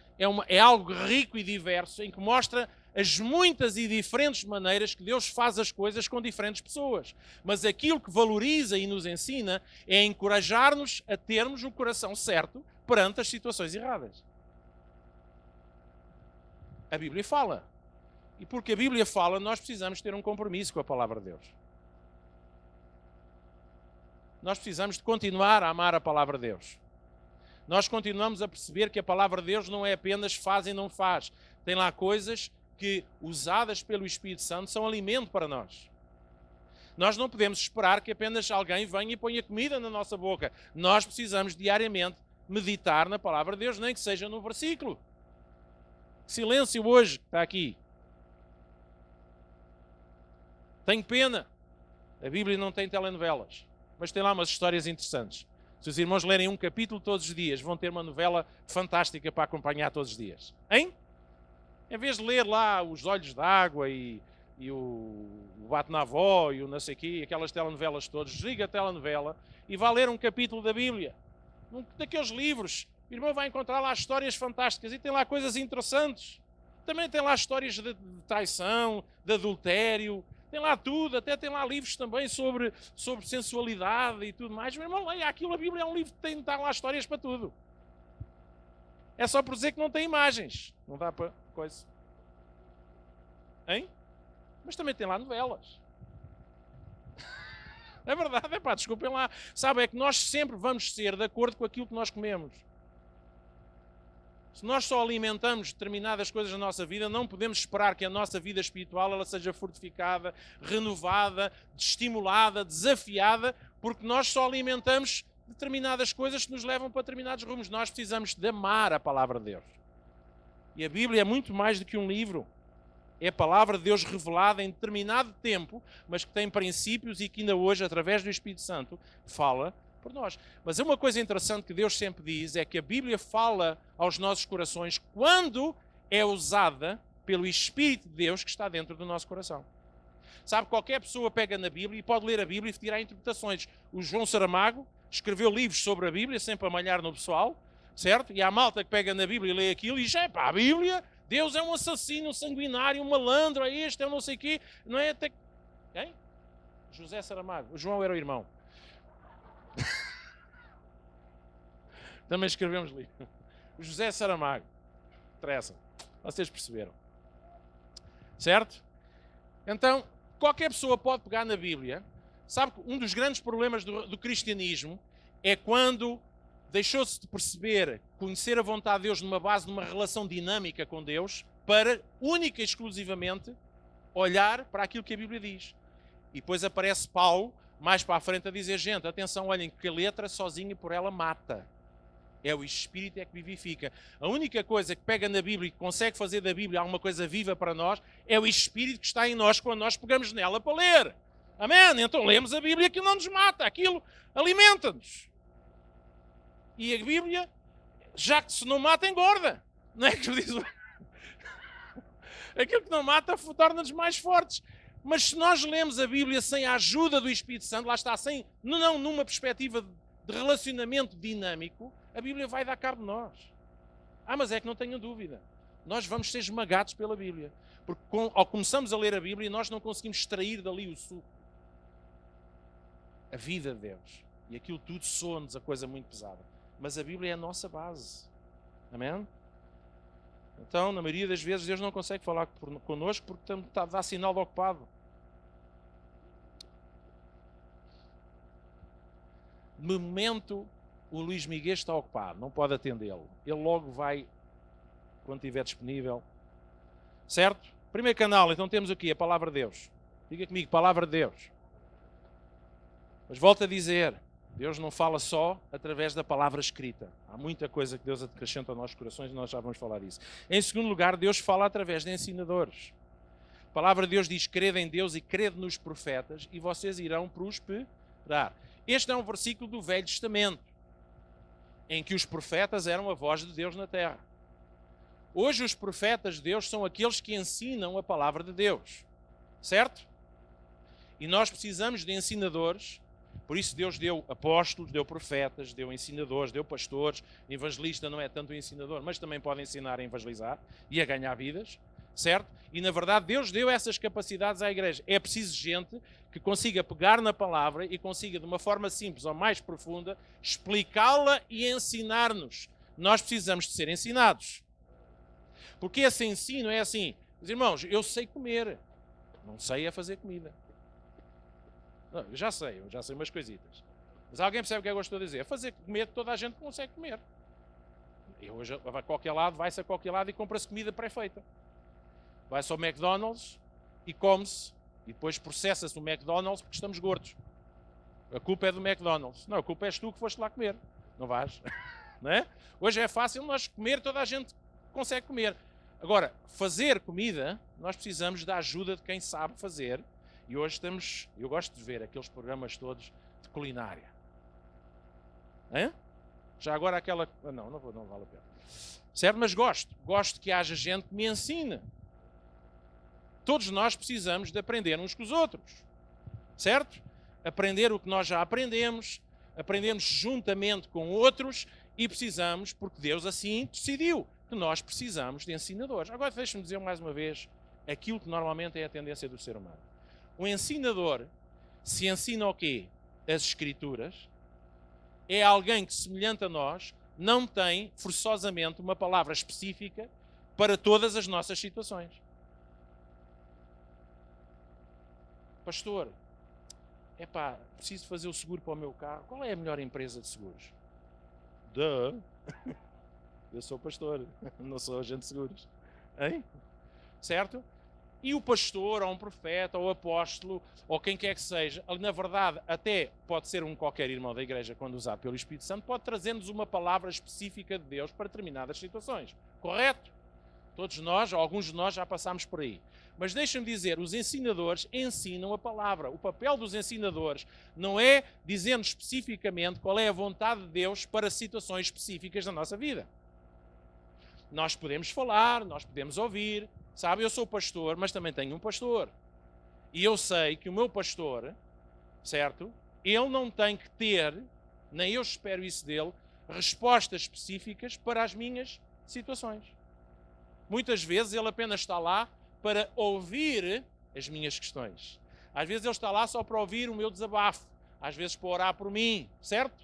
É algo rico e diverso, em que mostra as muitas e diferentes maneiras que Deus faz as coisas com diferentes pessoas. Mas aquilo que valoriza e nos ensina é encorajar-nos a termos o coração certo perante as situações erradas. A Bíblia fala. E porque a Bíblia fala, nós precisamos ter um compromisso com a palavra de Deus. Nós precisamos de continuar a amar a palavra de Deus. Nós continuamos a perceber que a palavra de Deus não é apenas faz e não faz. Tem lá coisas que, usadas pelo Espírito Santo, são alimento para nós. Nós não podemos esperar que apenas alguém venha e ponha comida na nossa boca. Nós precisamos diariamente meditar na palavra de Deus, nem que seja no versículo. Silêncio hoje, está aqui. Tenho pena. A Bíblia não tem telenovelas, mas tem lá umas histórias interessantes. Se os irmãos lerem um capítulo todos os dias, vão ter uma novela fantástica para acompanhar todos os dias. Hein? Em vez de ler lá Os Olhos d'Água e o Bate na Avó e o não sei quê, aquelas telenovelas todas, desliga a telenovela e vá ler um capítulo da Bíblia. Daqueles livros. O irmão vai encontrar lá histórias fantásticas e tem lá coisas interessantes. Também tem lá histórias de traição, de adultério, tem lá tudo, até tem lá livros também sobre sensualidade e tudo mais. Meu irmão, leia aquilo, a Bíblia é um livro que tem lá histórias para tudo. É só por dizer que não tem imagens. Não dá para coisa. Hein? Mas também tem lá novelas. É verdade, desculpem lá. Sabe, é que nós sempre vamos ser de acordo com aquilo que nós comemos. Se nós só alimentamos determinadas coisas na nossa vida, não podemos esperar que a nossa vida espiritual ela seja fortificada, renovada, estimulada, desafiada, porque nós só alimentamos determinadas coisas que nos levam para determinados rumos. Nós precisamos de amar a palavra de Deus. E a Bíblia é muito mais do que um livro. É a palavra de Deus revelada em determinado tempo, mas que tem princípios e que ainda hoje, através do Espírito Santo, fala por nós. Mas é uma coisa interessante que Deus sempre diz, é que a Bíblia fala aos nossos corações quando é usada pelo Espírito de Deus que está dentro do nosso coração. Sabe, qualquer pessoa pega na Bíblia e pode ler a Bíblia e tirar interpretações. O João Saramago escreveu livros sobre a Bíblia, sempre a malhar no pessoal, certo? E há malta que pega na Bíblia e lê aquilo e diz, a Bíblia Deus é um assassino, um sanguinário, um malandro, é este, é um não sei o quê. Não é até... Quem? José Saramago. O João era o irmão. Também escrevemos livro. O José Saramago. Interessa. Vocês perceberam. Certo? Então, qualquer pessoa pode pegar na Bíblia. Sabe que um dos grandes problemas do cristianismo é quando deixou-se de perceber, conhecer a vontade de Deus numa base de uma relação dinâmica com Deus, para única e exclusivamente olhar para aquilo que a Bíblia diz. E depois aparece Paulo, mais para a frente, a dizer, gente, atenção, olhem, que a letra sozinha por ela mata. É o Espírito é que vivifica. A única coisa que pega na Bíblia e que consegue fazer da Bíblia alguma coisa viva para nós é o Espírito que está em nós quando nós pegamos nela para ler. Amém? Então lemos a Bíblia, aquilo não nos mata, aquilo alimenta-nos. E a Bíblia, já que se não mata, engorda. Não é que diz? Aquilo que não mata torna-nos mais fortes. Mas se nós lemos a Bíblia sem a ajuda do Espírito Santo, lá está, não numa perspectiva de relacionamento dinâmico, a Bíblia vai dar cabo de nós. Mas é que não tenham dúvida. Nós vamos ser esmagados pela Bíblia. Porque ao começamos a ler a Bíblia, nós não conseguimos extrair dali o suco. A vida de Deus. E aquilo tudo soa-nos a coisa muito pesada. Mas a Bíblia é a nossa base. Amém? Então, na maioria das vezes, Deus não consegue falar connosco porque está a dar sinal de ocupado. No momento, o Luís Miguel está ocupado, não pode atendê-lo. Ele logo vai, quando estiver disponível. Certo? Primeiro canal, então temos aqui a Palavra de Deus. Diga comigo, Palavra de Deus. Mas volto a dizer, Deus não fala só através da palavra escrita. Há muita coisa que Deus acrescenta aos nossos corações e nós já vamos falar disso. Em segundo lugar, Deus fala através de ensinadores. A palavra de Deus diz, crede em Deus e crede nos profetas e vocês irão prosperar. Este é um versículo do Velho Testamento, em que os profetas eram a voz de Deus na terra. Hoje os profetas de Deus são aqueles que ensinam a palavra de Deus. Certo? E nós precisamos de ensinadores. Por isso Deus deu apóstolos, deu profetas, deu ensinadores, deu pastores. Evangelista não é tanto ensinador, mas também pode ensinar a evangelizar e a ganhar vidas, certo? E na verdade Deus deu essas capacidades à igreja. É preciso gente que consiga pegar na palavra e consiga de uma forma simples ou mais profunda explicá-la e ensinar-nos. Nós precisamos de ser ensinados. Porque esse ensino é assim, meus irmãos, eu sei comer, não sei a fazer comida. Não, eu já sei umas coisitas. Mas alguém percebe o que eu estou a dizer? Fazer comer, toda a gente consegue comer. E hoje vai a qualquer lado, vai-se a qualquer lado e compra-se comida pré-feita. Vai-se ao McDonald's e come-se. E depois processa-se o McDonald's porque estamos gordos. A culpa é do McDonald's. Não, a culpa és tu que foste lá comer. Não vais? Não é? Hoje é fácil nós comer, toda a gente consegue comer. Agora, fazer comida, nós precisamos da ajuda de quem sabe fazer. E hoje eu gosto de ver aqueles programas todos de culinária. Hã? Já agora aquela... Não vale a pena. Certo? Mas gosto que haja gente que me ensine. Todos nós precisamos de aprender uns com os outros. Certo? Aprender o que nós já aprendemos juntamente com outros e precisamos, porque Deus assim decidiu, que nós precisamos de ensinadores. Agora deixe-me dizer mais uma vez aquilo que normalmente é a tendência do ser humano. O ensinador, se ensina o quê? As Escrituras. É alguém que, semelhante a nós, não tem forçosamente uma palavra específica para todas as nossas situações. Pastor, preciso fazer o seguro para o meu carro. Qual é a melhor empresa de seguros? Eu sou pastor, não sou agente de seguros. Hein? Certo? E o pastor, ou um profeta, ou apóstolo, ou quem quer que seja, na verdade, até pode ser qualquer irmão da igreja, quando usado pelo Espírito Santo, pode trazer-nos uma palavra específica de Deus para determinadas situações. Correto? Todos nós, ou alguns de nós, já passámos por aí. Mas deixa-me dizer, os ensinadores ensinam a palavra. O papel dos ensinadores não é dizer-nos especificamente qual é a vontade de Deus para situações específicas da nossa vida. Nós podemos falar, nós podemos ouvir. Sabe, eu sou pastor, mas também tenho um pastor. E eu sei que o meu pastor, certo? Ele não tem que ter, nem eu espero isso dele, respostas específicas para as minhas situações. Muitas vezes ele apenas está lá para ouvir as minhas questões. Às vezes ele está lá só para ouvir o meu desabafo. Às vezes para orar por mim, certo?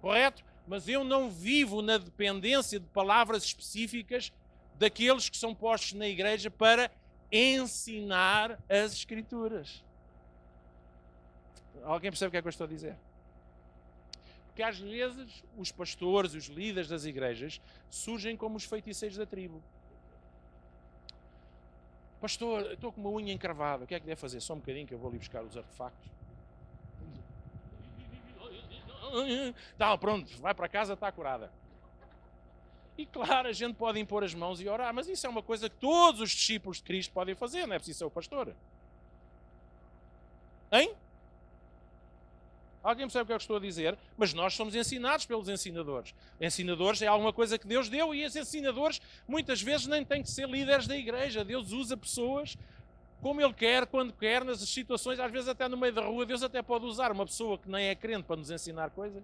Correto? Mas eu não vivo na dependência de palavras específicas daqueles que são postos na igreja para ensinar as Escrituras. Alguém percebe o que é que eu estou a dizer? Porque às vezes os pastores, os líderes das igrejas, surgem como os feiticeiros da tribo. Pastor, estou com uma unha encravada, o que é que deve fazer? Só um bocadinho que eu vou ali buscar os artefactos. Tá, pronto, vai para casa, está curada. E claro, a gente pode impor as mãos e orar, mas isso é uma coisa que todos os discípulos de Cristo podem fazer, não é preciso ser o pastor. Hein? Alguém percebe o que eu estou a dizer? Mas nós somos ensinados pelos ensinadores. Ensinadores é alguma coisa que Deus deu e os ensinadores muitas vezes nem têm que ser líderes da igreja. Deus usa pessoas como Ele quer, quando quer, nas situações, às vezes até no meio da rua. Deus até pode usar uma pessoa que nem é crente para nos ensinar coisas.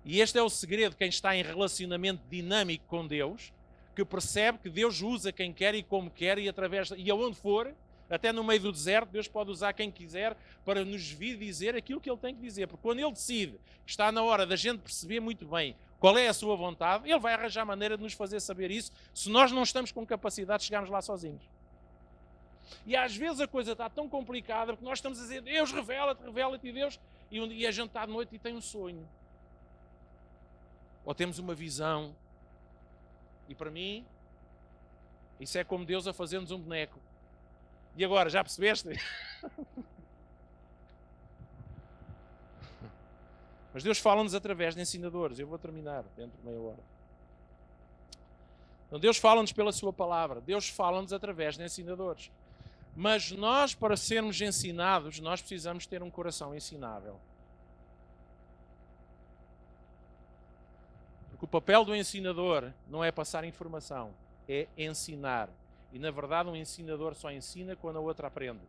E este é o segredo de quem está em relacionamento dinâmico com Deus, que percebe que Deus usa quem quer e como quer e através e aonde for. Até no meio do deserto, Deus pode usar quem quiser para nos vir dizer aquilo que Ele tem que dizer. Porque quando Ele decide que está na hora da gente perceber muito bem qual é a sua vontade, Ele vai arranjar maneira de nos fazer saber isso, se nós não estamos com capacidade de chegarmos lá sozinhos. E às vezes a coisa está tão complicada, porque nós estamos a dizer, Deus, revela-te, Deus, e a gente está de noite e tem um sonho. Ou temos uma visão. E para mim, isso é como Deus a fazer-nos um boneco. E agora, já percebeste? Mas Deus fala-nos através de ensinadores. Eu vou terminar dentro de meia hora. Então, Deus fala-nos pela sua palavra. Deus fala-nos através de ensinadores. Mas nós, para sermos ensinados, nós precisamos ter um coração ensinável. Porque o papel do ensinador não é passar informação, é ensinar. E, na verdade, um ensinador só ensina quando a outra aprende.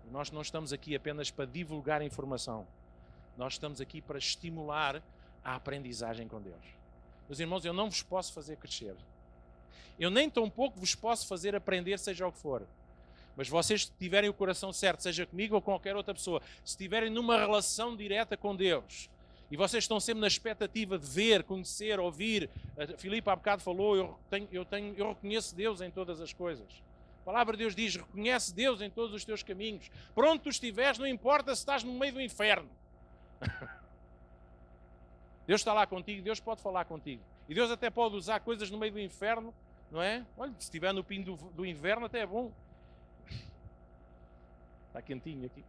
Nós não estamos aqui apenas para divulgar informação. Nós estamos aqui para estimular a aprendizagem com Deus. Meus irmãos, eu não vos posso fazer crescer. Eu nem tão pouco vos posso fazer aprender, seja o que for. Mas vocês, se tiverem o coração certo, seja comigo ou qualquer outra pessoa, se estiverem numa relação direta com Deus, e vocês estão sempre na expectativa de ver, conhecer, ouvir. A Filipe há bocado falou, eu reconheço Deus em todas as coisas. A palavra de Deus diz, reconhece Deus em todos os teus caminhos. Por onde tu estiveres, não importa se estás no meio do inferno. Deus está lá contigo, Deus pode falar contigo. E Deus até pode usar coisas no meio do inferno, não é? Olha, se estiver no fim do inverno até é bom. Está quentinho aqui.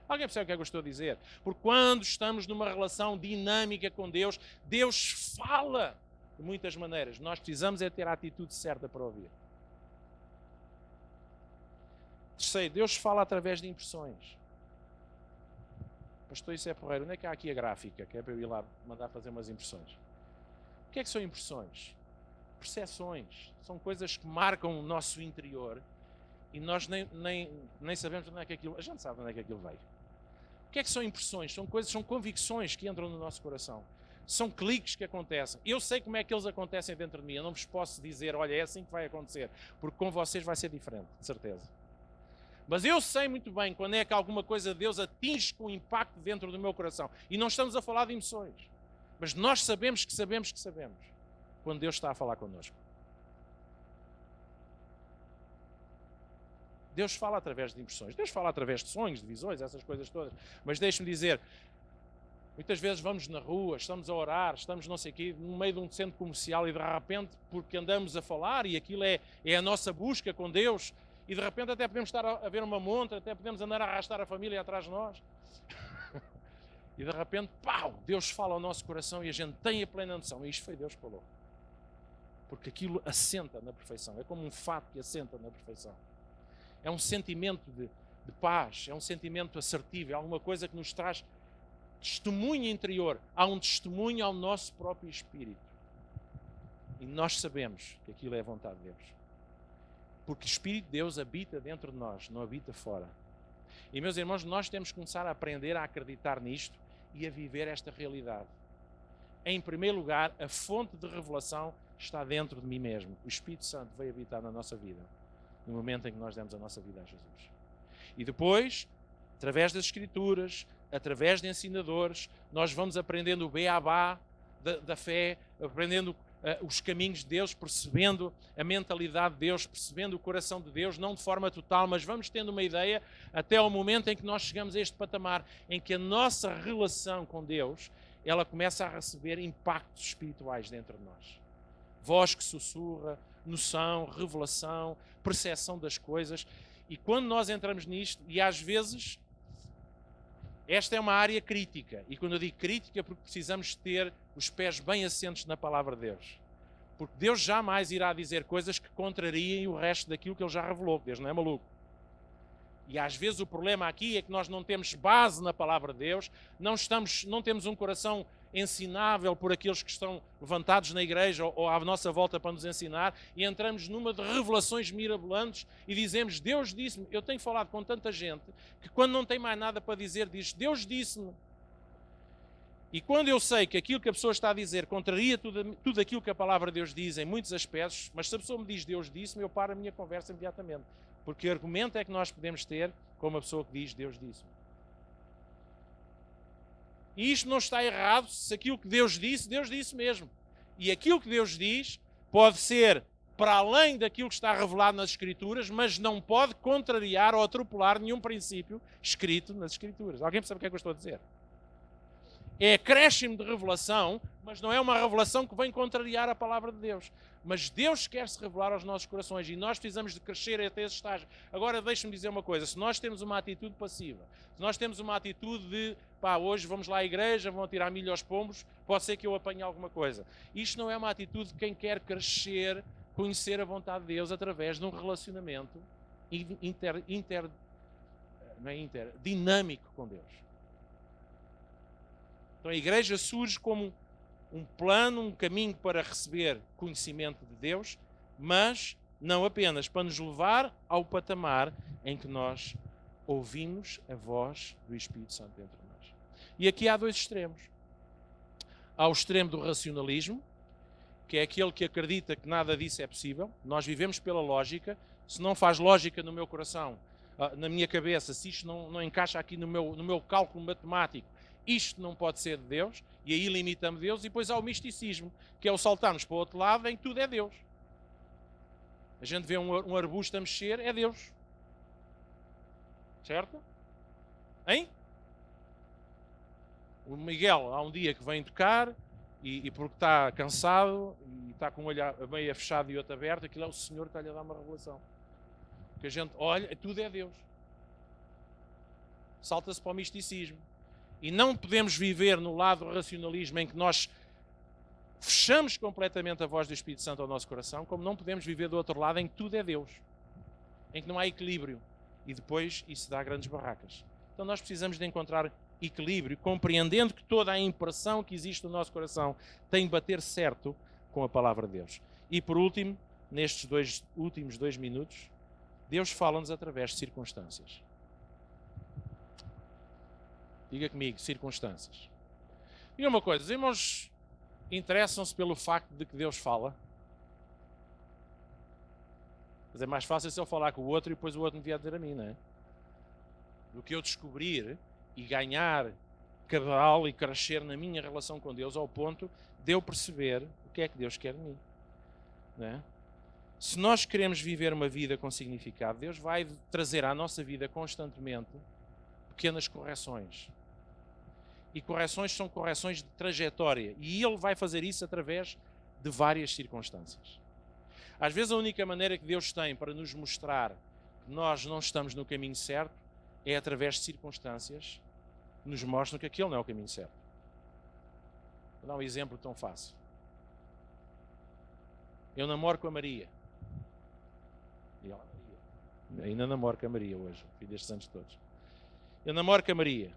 Alguém percebe o que é que eu estou a dizer? Porque quando estamos numa relação dinâmica com Deus, Deus fala de muitas maneiras. Nós precisamos é ter a atitude certa para ouvir. Terceiro, Deus fala através de impressões. Pastor, isso é porreiro. Onde é que há aqui a gráfica? Que é para eu ir lá mandar fazer umas impressões. O que é que são impressões? Percepções. São coisas que marcam o nosso interior e nós nem sabemos onde é que aquilo... A gente sabe onde é que aquilo veio. O que é que são impressões? São coisas, são convicções que entram no nosso coração. São cliques que acontecem. Eu sei como é que eles acontecem dentro de mim. Eu não vos posso dizer, olha, é assim que vai acontecer. Porque com vocês vai ser diferente, de certeza. Mas eu sei muito bem quando é que alguma coisa de Deus atinge com impacto dentro do meu coração. E não estamos a falar de emoções. Mas nós sabemos que sabemos que sabemos quando Deus está a falar connosco. Deus fala através de impressões. Deus fala através de sonhos, de visões, essas coisas todas. Mas deixe-me dizer, muitas vezes vamos na rua, estamos a orar, estamos não sei o quê, no meio de um centro comercial e de repente, porque andamos a falar e aquilo é a nossa busca com Deus, e de repente até podemos estar a ver uma montra, até podemos andar a arrastar a família atrás de nós. E de repente, pau, Deus fala ao nosso coração e a gente tem a plena noção. E isto foi Deus que falou. Porque aquilo assenta na perfeição. É como um fato que assenta na perfeição. É um sentimento de paz, é um sentimento assertivo, é alguma coisa que nos traz testemunho interior. Há um testemunho ao nosso próprio espírito. E nós sabemos que aquilo é a vontade de Deus. Porque o Espírito de Deus habita dentro de nós, não habita fora. E, meus irmãos, nós temos que começar a aprender a acreditar nisto e a viver esta realidade. em primeiro lugar, a fonte de revelação está dentro de mim mesmo. O Espírito Santo veio habitar na nossa vida, no momento em que nós demos a nossa vida a Jesus. E depois, através das Escrituras, através de ensinadores, nós vamos aprendendo o beabá da fé, aprendendo os caminhos de Deus, percebendo a mentalidade de Deus, percebendo o coração de Deus, não de forma total, mas vamos tendo uma ideia até ao momento em que nós chegamos a este patamar, em que a nossa relação com Deus, ela começa a receber impactos espirituais dentro de nós. Voz que sussurra, noção, revelação, percepção das coisas. E quando nós entramos nisto, e às vezes, esta é uma área crítica. E quando eu digo crítica, porque precisamos ter os pés bem assentos na palavra de Deus. Porque Deus jamais irá dizer coisas que contrariem o resto daquilo que Ele já revelou. Deus não é maluco. E às vezes o problema aqui é que nós não temos base na palavra de Deus, não temos um coração ensinável por aqueles que estão levantados na igreja ou à nossa volta para nos ensinar, e entramos numa de revelações mirabolantes e dizemos, Deus disse-me. Eu tenho falado com tanta gente que quando não tem mais nada para dizer, diz, Deus disse-me. E quando eu sei que aquilo que a pessoa está a dizer contraria tudo aquilo que a palavra de Deus diz em muitos aspectos, mas se a pessoa me diz Deus disse-me, eu paro a minha conversa imediatamente. Porque o argumento é que nós podemos ter com uma pessoa que diz Deus disse-me. E isto não está errado, se aquilo que Deus disse mesmo. E aquilo que Deus diz pode ser para além daquilo que está revelado nas Escrituras, mas não pode contrariar ou atropelar nenhum princípio escrito nas Escrituras. Alguém percebe o que é que eu estou a dizer? É acréscimo de revelação, mas não é uma revelação que vem contrariar a palavra de Deus. Mas Deus quer se revelar aos nossos corações e nós precisamos de crescer até esse estágio. Agora deixe-me dizer uma coisa, se nós temos uma atitude passiva, se nós temos uma atitude de, hoje vamos lá à igreja, vão tirar milho aos pombos, pode ser que eu apanhe alguma coisa. Isto não é uma atitude de quem quer crescer, conhecer a vontade de Deus através de um relacionamento dinâmico com Deus. Então a igreja surge como um plano, um caminho para receber conhecimento de Deus, mas não apenas para nos levar ao patamar em que nós ouvimos a voz do Espírito Santo dentro de nós. E aqui há dois extremos. Há o extremo do racionalismo, que é aquele que acredita que nada disso é possível. Nós vivemos pela lógica. Se não faz lógica no meu coração, na minha cabeça, se isto não encaixa aqui no meu cálculo matemático, isto não pode ser de Deus, e aí limitamos Deus. E depois há o misticismo, que é o saltarmos para o outro lado em que tudo é Deus. A gente vê um arbusto a mexer, é Deus. Certo? Hein? O Miguel, há um dia que vem tocar, e porque está cansado, e está com um olho meio fechado e outro aberto, aquilo é o Senhor que está-lhe a dar uma revelação. Que a gente olha, tudo é Deus. Salta-se para o misticismo. E não podemos viver no lado do racionalismo em que nós fechamos completamente a voz do Espírito Santo ao nosso coração, como não podemos viver do outro lado em que tudo é Deus, em que não há equilíbrio. E depois isso dá grandes barracas. Então nós precisamos de encontrar equilíbrio, compreendendo que toda a impressão que existe no nosso coração tem de bater certo com a palavra de Deus. E por último, nestes últimos 2 minutos, Deus fala-nos através de circunstâncias. Diga comigo, circunstâncias. Diga uma coisa, os irmãos interessam-se pelo facto de que Deus fala? Mas é mais fácil se eu falar com o outro e depois o outro me vier dizer a mim, não é? Do que eu descobrir e ganhar cabal e crescer na minha relação com Deus ao ponto de eu perceber o que é que Deus quer de mim. Não é? Se nós queremos viver uma vida com significado, Deus vai trazer à nossa vida constantemente pequenas correções. E correções são correções de trajetória. E Ele vai fazer isso através de várias circunstâncias. Às vezes a única maneira que Deus tem para nos mostrar que nós não estamos no caminho certo é através de circunstâncias que nos mostram que aquele não é o caminho certo. Vou dar um exemplo tão fácil. Eu namoro com a Maria. E ela, Maria. Ainda namoro com a Maria hoje, filho destes anos todos. Eu namoro com a Maria.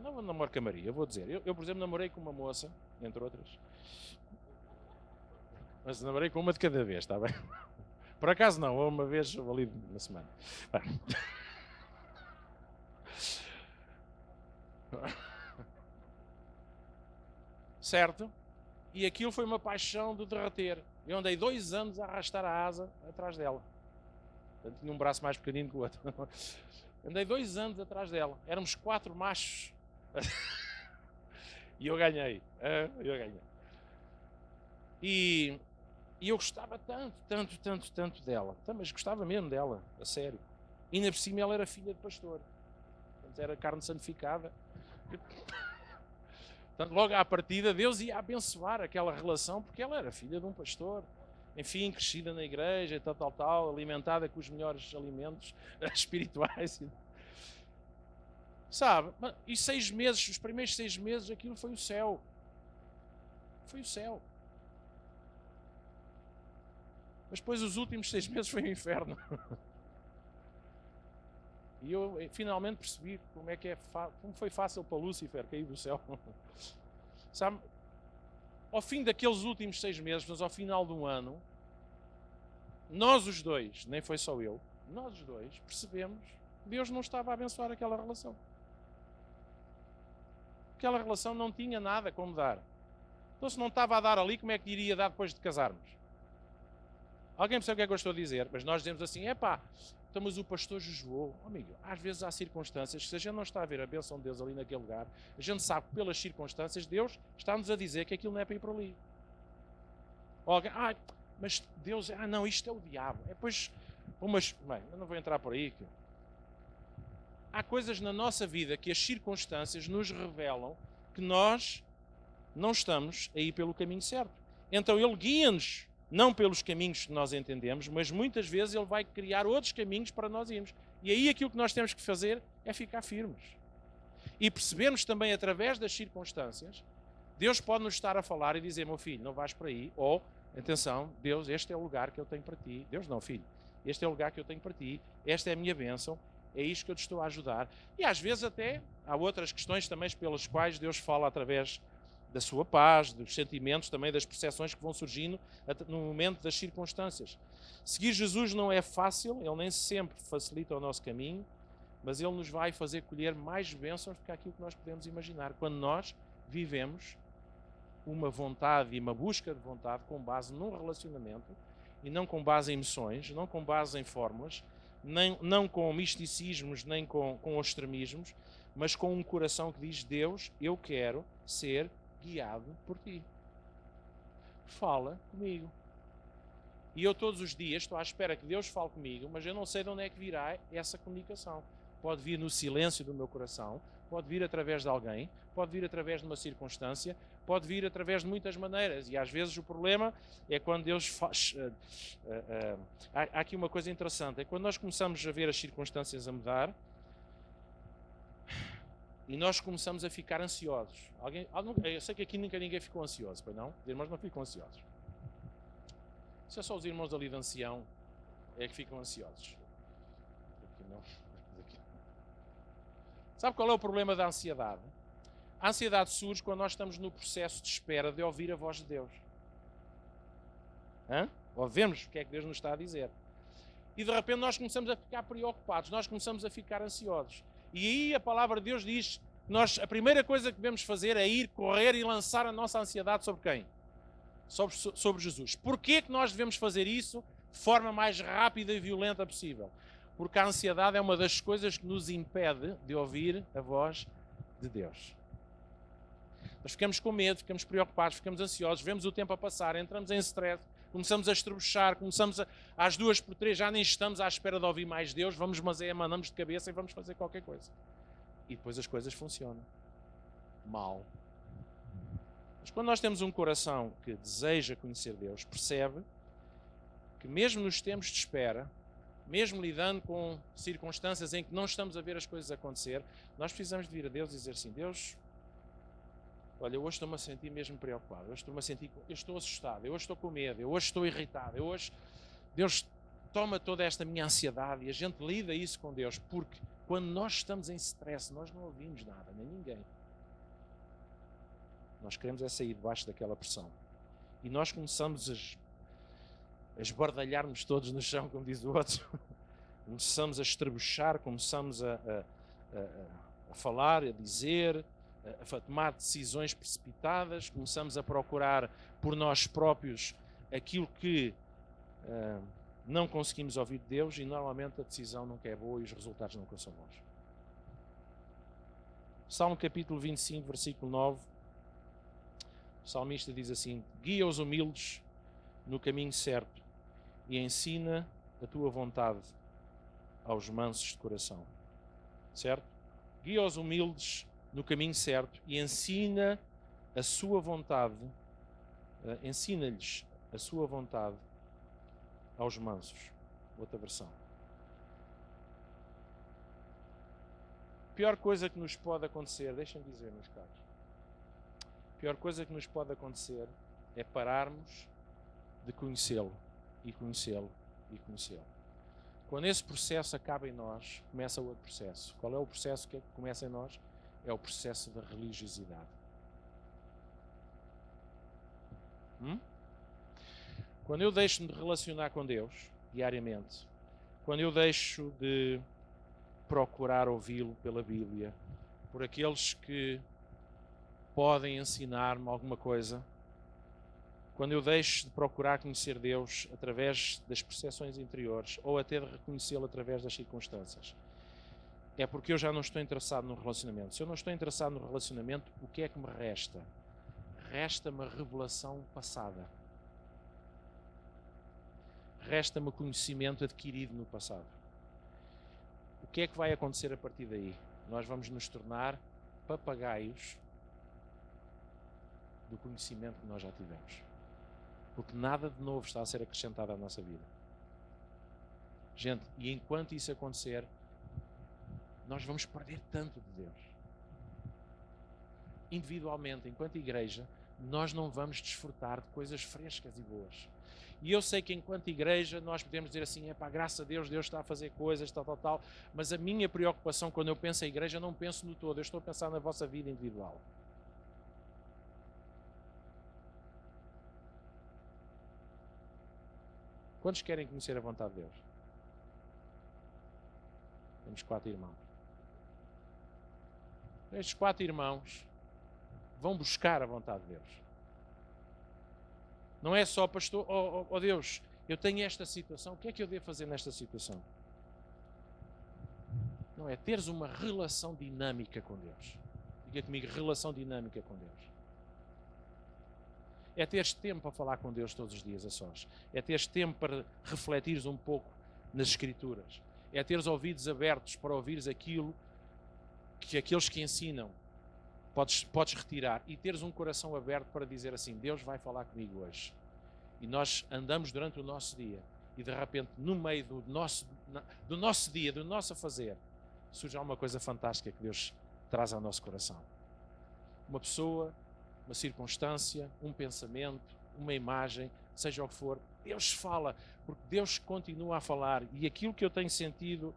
Não namoro com a Maria, eu vou dizer. Eu, por exemplo, namorei com uma moça, entre outras. Mas namorei com uma de cada vez, está bem? Por acaso não, uma vez ali na semana. Bem. certo? E aquilo foi uma paixão de derreter. Eu andei 2 anos a arrastar a asa atrás dela. Portanto, tinha um braço mais pequenino que o outro. Andei 2 anos atrás dela. Éramos 4 machos. E eu ganhei. E eu gostava tanto dela. Mas gostava mesmo dela, a sério. E ainda por cima ela era filha de pastor. Portanto, era carne santificada. Portanto, logo à partida, Deus ia abençoar aquela relação, porque ela era filha de um pastor. Enfim, crescida na igreja, tal, alimentada com os melhores alimentos espirituais. Sabe? E 6 meses, os primeiros 6 meses, aquilo foi o céu. Foi o céu. Mas depois os últimos 6 meses foi o inferno. E eu finalmente percebi como foi fácil para Lúcifer cair do céu. Sabe? Ao fim daqueles últimos 6 meses, mas ao final de um ano, nós os dois, nem foi só eu, nós os dois percebemos que Deus não estava a abençoar aquela relação. Aquela relação não tinha nada como dar. Então se não estava a dar ali, como é que iria dar depois de casarmos? Alguém percebe o que é que eu estou a dizer? Mas nós dizemos assim, então, mas o pastor jejuou. Amigo, às vezes há circunstâncias que se a gente não está a ver a bênção de Deus ali naquele lugar, a gente sabe que pelas circunstâncias Deus está-nos a dizer que aquilo não é para ir por ali. Alguém, mas Deus, não, isto é o diabo. Bem, eu não vou entrar por aí. Há coisas na nossa vida que as circunstâncias nos revelam que nós não estamos a ir pelo caminho certo. Então Ele guia-nos não pelos caminhos que nós entendemos, mas muitas vezes Ele vai criar outros caminhos para nós irmos. E aí aquilo que nós temos que fazer é ficar firmes. E percebermos também através das circunstâncias, Deus pode nos estar a falar e dizer, meu filho, não vais para aí, ou, atenção, Deus, este é o lugar que eu tenho para ti. Deus não, filho, este é o lugar que eu tenho para ti, esta é a minha bênção, é isto que eu te estou a ajudar. E às vezes até há outras questões também pelas quais Deus fala através da sua paz, dos sentimentos, também das percepções que vão surgindo no momento das circunstâncias. Seguir Jesus não é fácil, Ele nem sempre facilita o nosso caminho, mas Ele nos vai fazer colher mais bênçãos do que aquilo que nós podemos imaginar, quando nós vivemos uma vontade e uma busca de vontade com base num relacionamento e não com base em emoções, não com base em fórmulas, não com misticismos, nem com extremismos, mas com um coração que diz, Deus, eu quero ser guiado por ti. Fala comigo. E eu todos os dias estou à espera que Deus fale comigo, mas eu não sei de onde é que virá essa comunicação. Pode vir no silêncio do meu coração, pode vir através de alguém, pode vir através de uma circunstância, pode vir através de muitas maneiras. E às vezes o problema é quando Deus faz... há aqui uma coisa interessante, é quando nós começamos a ver as circunstâncias a mudar, e nós começamos a ficar ansiosos. Eu sei que aqui nunca ninguém ficou ansioso, pois não? Os irmãos não ficam ansiosos. Se é só os irmãos ali de ancião é que ficam ansiosos. Aqui não. Sabe qual é o problema da ansiedade? A ansiedade surge quando nós estamos no processo de espera de ouvir a voz de Deus. Ouvemos o que é que Deus nos está a dizer. E de repente nós começamos a ficar preocupados, nós começamos a ficar ansiosos. E aí a palavra de Deus diz, a primeira coisa que devemos fazer é ir, correr e lançar a nossa ansiedade sobre quem? Sobre Jesus. Porquê que nós devemos fazer isso de forma mais rápida e violenta possível? Porque a ansiedade é uma das coisas que nos impede de ouvir a voz de Deus. Nós ficamos com medo, ficamos preocupados, ficamos ansiosos, vemos o tempo a passar, entramos em stress, começamos a estrebuchar, às 2x3 já nem estamos à espera de ouvir mais Deus, mandamos de cabeça e vamos fazer qualquer coisa. E depois as coisas funcionam. Mal. Mas quando nós temos um coração que deseja conhecer Deus, percebe que mesmo nos tempos de espera, mesmo lidando com circunstâncias em que não estamos a ver as coisas acontecer, nós precisamos de vir a Deus e dizer assim, Deus, olha, hoje estou-me a sentir mesmo preocupado, hoje eu estou assustado, eu hoje estou com medo, eu hoje estou irritado, Deus, toma toda esta minha ansiedade e a gente lida isso com Deus, porque quando nós estamos em stress, nós não ouvimos nada, nem ninguém. Nós queremos é sair debaixo daquela pressão. E nós começamos a esbardalhar-nos todos no chão, como diz o outro. Começamos a estrebuchar, começamos a falar, a dizer, a tomar decisões precipitadas, começamos a procurar por nós próprios aquilo que não conseguimos ouvir de Deus, e normalmente a decisão nunca é boa e os resultados nunca são bons. Salmo capítulo 25, versículo 9, o salmista diz assim: guia os humildes no caminho certo e ensina a tua vontade aos mansos de coração. Certo? Guia os humildes no caminho certo e ensina a sua vontade, ensina-lhes a sua vontade aos mansos. Outra versão. A pior coisa que nos pode acontecer, deixem-me dizer, meus caros, a pior coisa que nos pode acontecer é pararmos de conhecê-lo e conhecê-lo e conhecê-lo. Quando esse processo acaba em nós, começa outro processo. Qual é o processo que começa em nós? É o processo da religiosidade. Quando eu deixo de relacionar com Deus diariamente, quando eu deixo de procurar ouvi-lo pela Bíblia, por aqueles que podem ensinar-me alguma coisa, quando eu deixo de procurar conhecer Deus através das percepções interiores ou até de reconhecê-lo através das circunstâncias, é porque eu já não estou interessado no relacionamento. Se eu não estou interessado no relacionamento, o que é que me resta? Resta-me a revelação passada. Resta-me o conhecimento adquirido no passado. O que é que vai acontecer a partir daí? Nós vamos nos tornar papagaios do conhecimento que nós já tivemos. Porque nada de novo está a ser acrescentado à nossa vida. Gente, e enquanto isso acontecer, nós vamos perder tanto de Deus. Individualmente, enquanto igreja, nós não vamos desfrutar de coisas frescas e boas. E eu sei que enquanto igreja nós podemos dizer assim, graças a Deus, Deus está a fazer coisas, tal, mas a minha preocupação quando eu penso em igreja, eu não penso no todo, eu estou a pensar na vossa vida individual. Quantos querem conhecer a vontade de Deus? Temos 4 irmãos. Estes 4 irmãos vão buscar a vontade de Deus. Não é só, pastor, oh Deus, eu tenho esta situação, o que é que eu devo fazer nesta situação? Não é teres uma relação dinâmica com Deus. Diga comigo, relação dinâmica com Deus. É teres tempo para falar com Deus todos os dias a sós. É teres tempo para refletires um pouco nas Escrituras. É teres ouvidos abertos para ouvires aquilo que aqueles que ensinam podes retirar. E teres um coração aberto para dizer assim, Deus vai falar comigo hoje. E nós andamos durante o nosso dia e de repente no meio do nosso dia, do nosso fazer, surge alguma coisa fantástica que Deus traz ao nosso coração. Uma pessoa, uma circunstância, um pensamento, uma imagem, seja o que for, Deus fala, porque Deus continua a falar. E aquilo que eu tenho sentido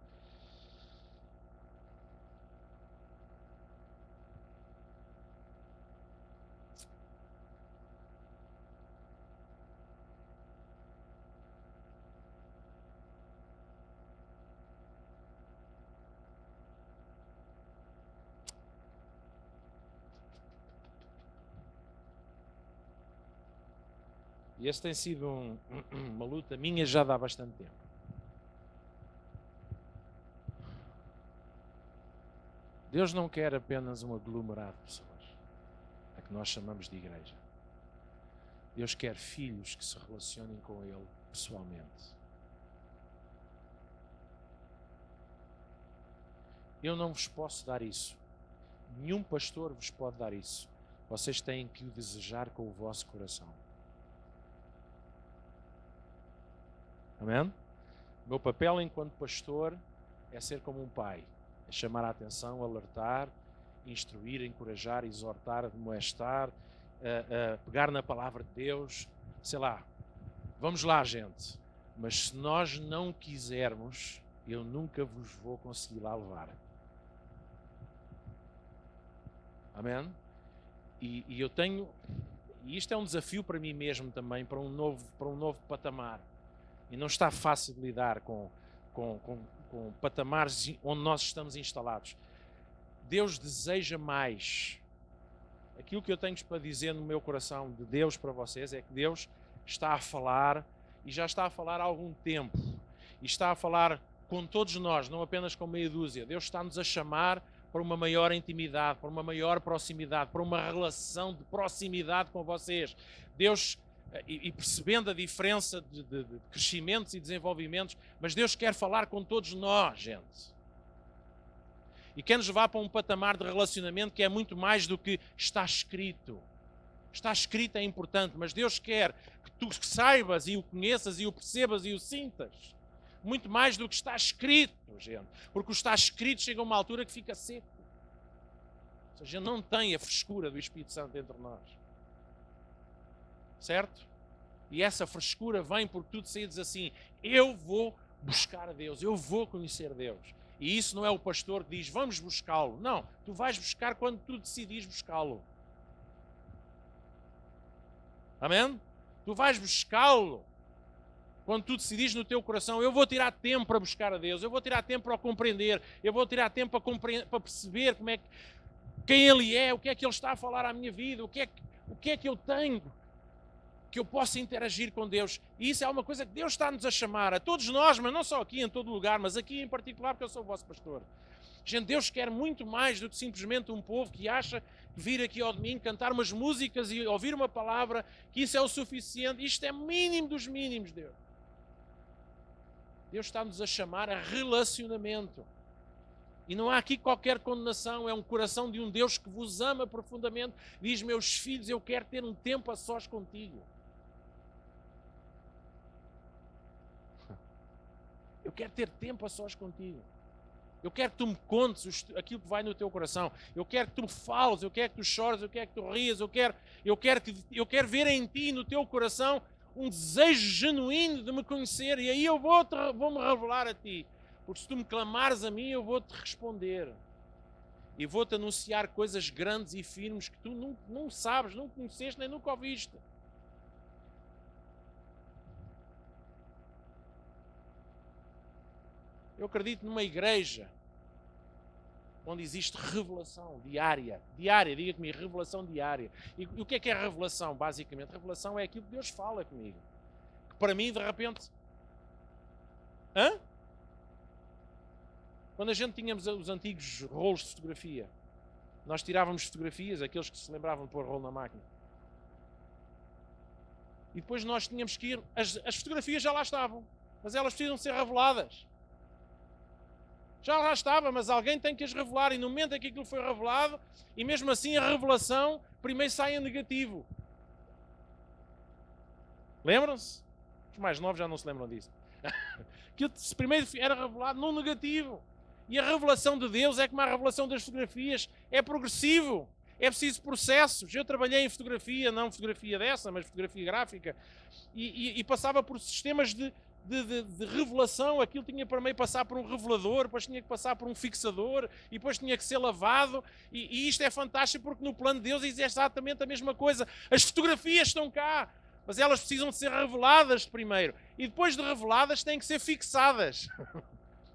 e esse tem sido uma luta minha já há bastante tempo. Deus não quer apenas um aglomerado de pessoas, a que nós chamamos de igreja. Deus quer filhos que se relacionem com Ele pessoalmente. Eu não vos posso dar isso. Nenhum pastor vos pode dar isso. Vocês têm que o desejar com o vosso coração. Amém? O meu papel enquanto pastor é ser como um pai. É chamar a atenção, alertar, instruir, encorajar, exortar, admoestar, pegar na palavra de Deus. Sei lá, vamos lá, gente. Mas se nós não quisermos, eu nunca vos vou conseguir lá levar. Amém? E eu tenho... E isto é um desafio para mim mesmo também, para um novo patamar. E não está fácil de lidar com patamares onde nós estamos instalados. Deus deseja mais aquilo que eu tenho para dizer no meu coração de Deus para vocês é que Deus está a falar e já está a falar há algum tempo. E está a falar com todos nós, não apenas com meia dúzia. Deus está-nos a chamar para uma maior intimidade, para uma maior proximidade, para uma relação de proximidade com vocês. Deus, e percebendo a diferença de crescimentos e desenvolvimentos, mas Deus quer falar com todos nós, gente. E quer nos levar para um patamar de relacionamento que é muito mais do que está escrito. Está escrito é importante, mas Deus quer que tu saibas e o conheças e o percebas e o sintas. Muito mais do que está escrito, gente. Porque o está escrito chega a uma altura que fica seco. Ou seja, não tem a frescura do Espírito Santo entre nós. Certo? E essa frescura vem porque tu decides assim, eu vou buscar a Deus, eu vou conhecer Deus. E isso não é o pastor que diz, vamos buscá-lo. Não, tu vais buscar quando tu decidires buscá-lo. Amém? Tu vais buscá-lo quando tu decidires no teu coração, eu vou tirar tempo para buscar a Deus, eu vou tirar tempo para o compreender, eu vou tirar tempo para perceber quem Ele é, o que é que Ele está a falar à minha vida, o que é que eu tenho, que eu possa interagir com Deus. E isso é uma coisa que Deus está-nos a chamar, a todos nós, mas não só aqui, em todo lugar, mas aqui em particular, porque eu sou o vosso pastor. Gente, Deus quer muito mais do que simplesmente um povo que acha que vir aqui ao domingo, cantar umas músicas e ouvir uma palavra, que isso é o suficiente. Isto é mínimo dos mínimos, Deus. Deus está-nos a chamar a relacionamento. E não há aqui qualquer condenação, é um coração de um Deus que vos ama profundamente. Diz, meus filhos, eu quero ter um tempo a sós contigo. Eu quero ter tempo a sós contigo. Eu quero que tu me contes aquilo que vai no teu coração. Eu quero que tu me fales, eu quero que tu chores, eu quero que tu rias, eu quero ver em ti, no teu coração, um desejo genuíno de me conhecer. E aí eu vou-me revelar a ti. Porque se tu me clamares a mim, eu vou-te responder. E vou-te anunciar coisas grandes e firmes que tu não sabes, não conheceste, nem nunca ouviste. Eu acredito numa igreja onde existe revelação diária. Diária, diga comigo, revelação diária. E o que é a revelação, basicamente? Revelação é aquilo que Deus fala comigo. Que para mim, de repente... Quando a gente tínhamos os antigos rolos de fotografia, nós tirávamos fotografias, aqueles que se lembravam de pôr rolo na máquina. E depois nós tínhamos que ir... As fotografias já lá estavam, mas elas precisam ser reveladas. Já lá estava, mas alguém tem que as revelar. E no momento em que aquilo foi revelado, e mesmo assim a revelação primeiro sai em negativo. Lembram-se? Os mais novos já não se lembram disso. Aquilo primeiro era revelado no negativo. E a revelação de Deus é como a revelação das fotografias. É progressivo. É preciso processos. Eu trabalhei em fotografia, não fotografia dessa, mas fotografia gráfica. E passava por sistemas de revelação. Aquilo tinha para meio passar por um revelador, depois tinha que passar por um fixador, e depois tinha que ser lavado, e isto é fantástico porque no plano de Deus é exatamente a mesma coisa. As fotografias estão cá, mas elas precisam de ser reveladas primeiro, e depois de reveladas têm que ser fixadas.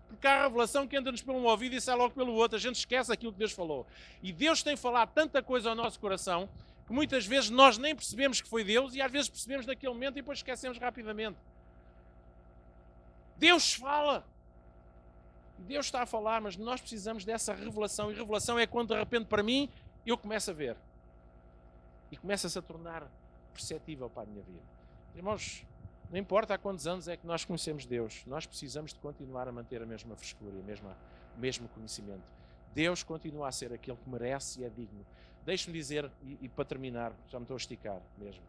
Porque há a revelação que entra-nos por um ouvido e sai logo pelo outro, a gente esquece aquilo que Deus falou. E Deus tem falado tanta coisa ao nosso coração, que muitas vezes nós nem percebemos que foi Deus, e às vezes percebemos naquele momento e depois esquecemos rapidamente. Deus fala. Deus está a falar, mas nós precisamos dessa revelação. E revelação é quando de repente para mim eu começo a ver. E começa-se a tornar perceptível para a minha vida. Irmãos, não importa há quantos anos é que nós conhecemos Deus, nós precisamos de continuar a manter a mesma frescura e o mesmo conhecimento. Deus continua a ser aquele que merece e é digno. Deixe-me dizer, e para terminar, já me estou a esticar mesmo.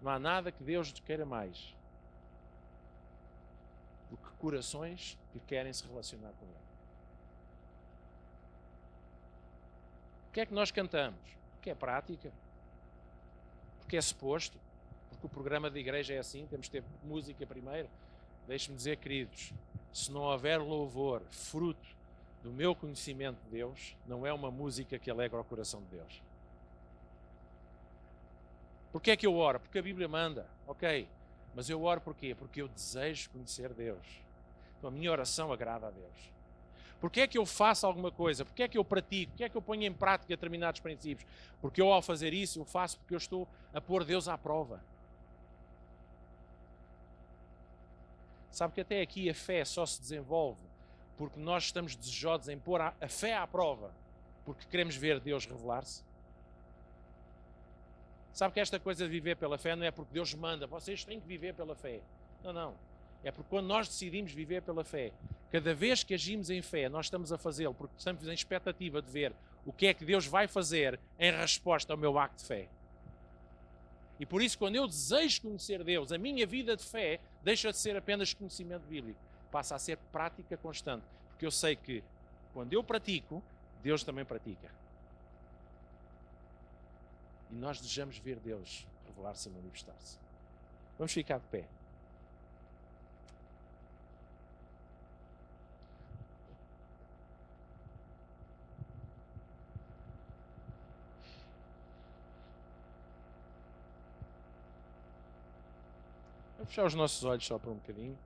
Não há nada que Deus queira mais do que corações que querem se relacionar com Ele. O que é que nós cantamos? Porque é prática, porque é suposto, porque o programa da igreja é assim, temos que ter música primeiro. Deixe-me dizer, queridos, se não houver louvor, fruto do meu conhecimento de Deus, não é uma música que alegra o coração de Deus. Porquê é que eu oro? Porque a Bíblia manda, ok, mas eu oro porquê? Porque eu desejo conhecer Deus. Então a minha oração agrada a Deus. Porque é que eu faço alguma coisa? Porque é que eu pratico? Porque é que eu ponho em prática determinados princípios? Porque eu, ao fazer isso, eu faço porque eu estou a pôr Deus à prova. Sabe que até aqui a fé só se desenvolve porque nós estamos desejosos em pôr a fé à prova, porque queremos ver Deus revelar-se. Sabe que esta coisa de viver pela fé não é porque Deus manda, vocês têm que viver pela fé. Não, não. É porque quando nós decidimos viver pela fé, cada vez que agimos em fé, nós estamos a fazê-lo porque estamos em expectativa de ver o que é que Deus vai fazer em resposta ao meu acto de fé. E por isso, quando eu desejo conhecer Deus, a minha vida de fé deixa de ser apenas conhecimento bíblico, passa a ser prática constante. Porque eu sei que quando eu pratico, Deus também pratica. E nós desejamos ver Deus revelar-se e manifestar-se. Vamos ficar de pé. Vamos fechar os nossos olhos só por um bocadinho.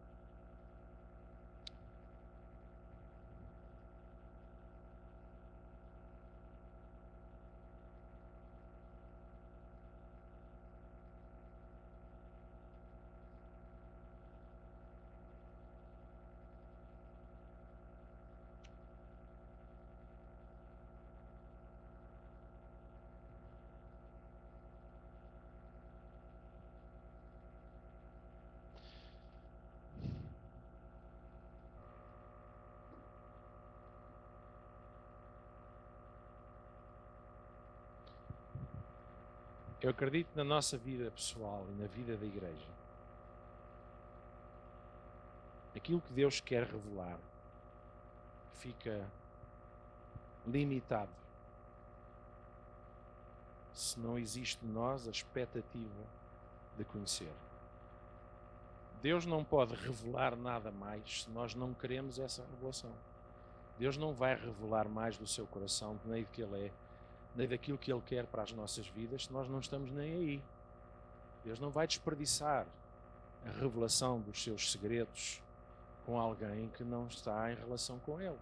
Eu acredito na nossa vida pessoal e na vida da igreja. Aquilo que Deus quer revelar fica limitado se não existe em nós a expectativa de conhecer. Deus não pode revelar nada mais se nós não queremos essa revelação. Deus não vai revelar mais do seu coração, nem do que Ele é, nem daquilo que Ele quer para as nossas vidas, se nós não estamos nem aí. Deus não vai desperdiçar a revelação dos seus segredos com alguém que não está em relação com Ele.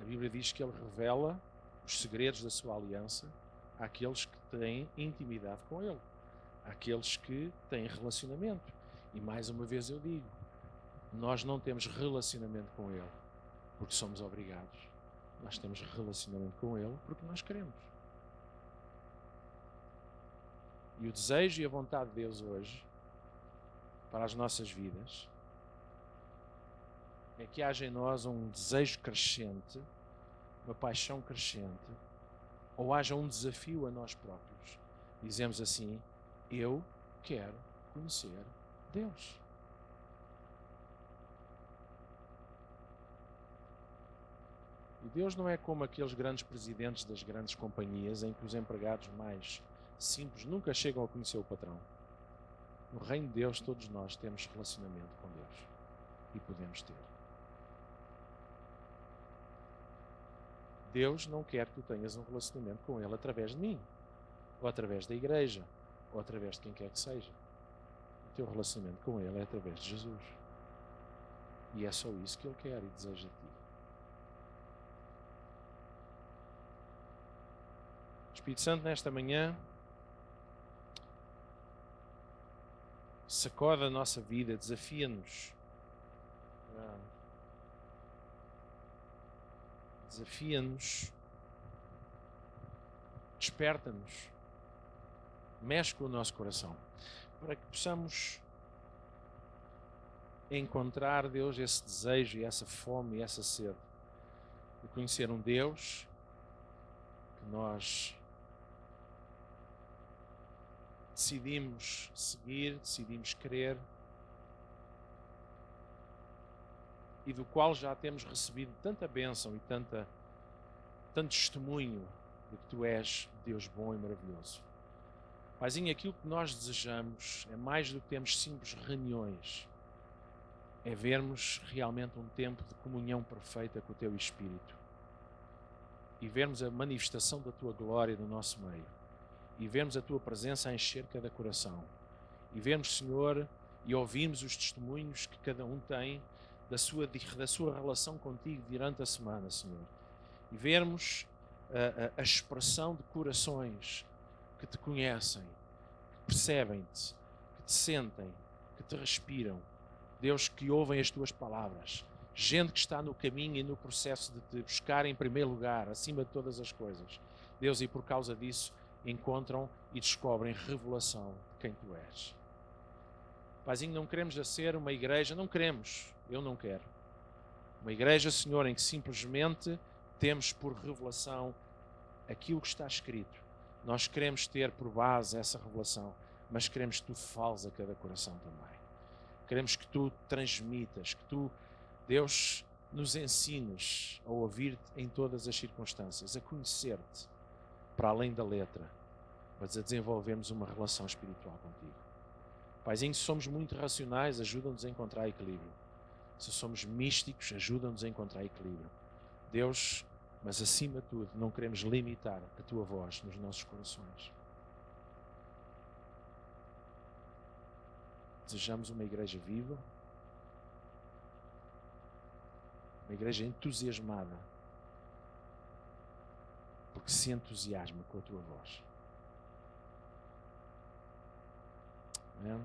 A Bíblia diz que Ele revela os segredos da sua aliança àqueles que têm intimidade com Ele, àqueles que têm relacionamento. E mais uma vez eu digo, nós não temos relacionamento com Ele porque somos obrigados. Nós temos relacionamento com Ele porque nós queremos. E o desejo e a vontade de Deus hoje, para as nossas vidas, é que haja em nós um desejo crescente, uma paixão crescente, ou haja um desafio a nós próprios. Dizemos assim, eu quero conhecer Deus. E Deus não é como aqueles grandes presidentes das grandes companhias em que os empregados mais simples nunca chegam a conhecer o patrão. No reino de Deus, todos nós temos relacionamento com Deus e podemos ter. Deus não quer que tu tenhas um relacionamento com Ele através de mim, ou através da igreja, ou através de quem quer que seja. O teu relacionamento com Ele é através de Jesus. E é só isso que Ele quer e deseja de ti. Espírito Santo, nesta manhã, sacode a nossa vida, desafia-nos. Desafia-nos, desperta-nos, mexe com o nosso coração, para que possamos encontrar, Deus, esse desejo e essa fome e essa sede de conhecer um Deus que nós decidimos seguir, decidimos crer e do qual já temos recebido tanta bênção e tanto testemunho de que Tu és Deus bom e maravilhoso. Paizinho, aquilo que nós desejamos é mais do que termos simples reuniões, é vermos realmente um tempo de comunhão perfeita com o Teu Espírito e vermos a manifestação da Tua glória no nosso meio e vermos a Tua presença a encher cada coração e vermos, Senhor, e ouvirmos os testemunhos que cada um tem da sua relação contigo durante a semana, Senhor. E vermos a expressão de corações que te conhecem, que percebem-te, que te sentem, que te respiram. Deus, que ouvem as tuas palavras. Gente que está no caminho e no processo de te buscar em primeiro lugar, acima de todas as coisas. Deus, e por causa disso, encontram e descobrem revelação de quem tu és. Paizinho, não queremos ser uma igreja, não queremos, eu não quero. Uma igreja, Senhor, em que simplesmente temos por revelação aquilo que está escrito. Nós queremos ter por base essa revelação, mas queremos que tu fales a cada coração também. Queremos que tu transmitas, que tu, Deus, nos ensines a ouvir-te em todas as circunstâncias, a conhecer-te para além da letra, mas a desenvolvermos uma relação espiritual contigo. Paizinho, se somos muito racionais, ajuda-nos a encontrar equilíbrio. Se somos místicos, ajuda-nos a encontrar equilíbrio. Deus, mas acima de tudo, não queremos limitar a tua voz nos nossos corações. Desejamos uma igreja viva, uma igreja entusiasmada, porque se entusiasma com a tua voz. Amém?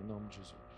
Em nome de Jesus.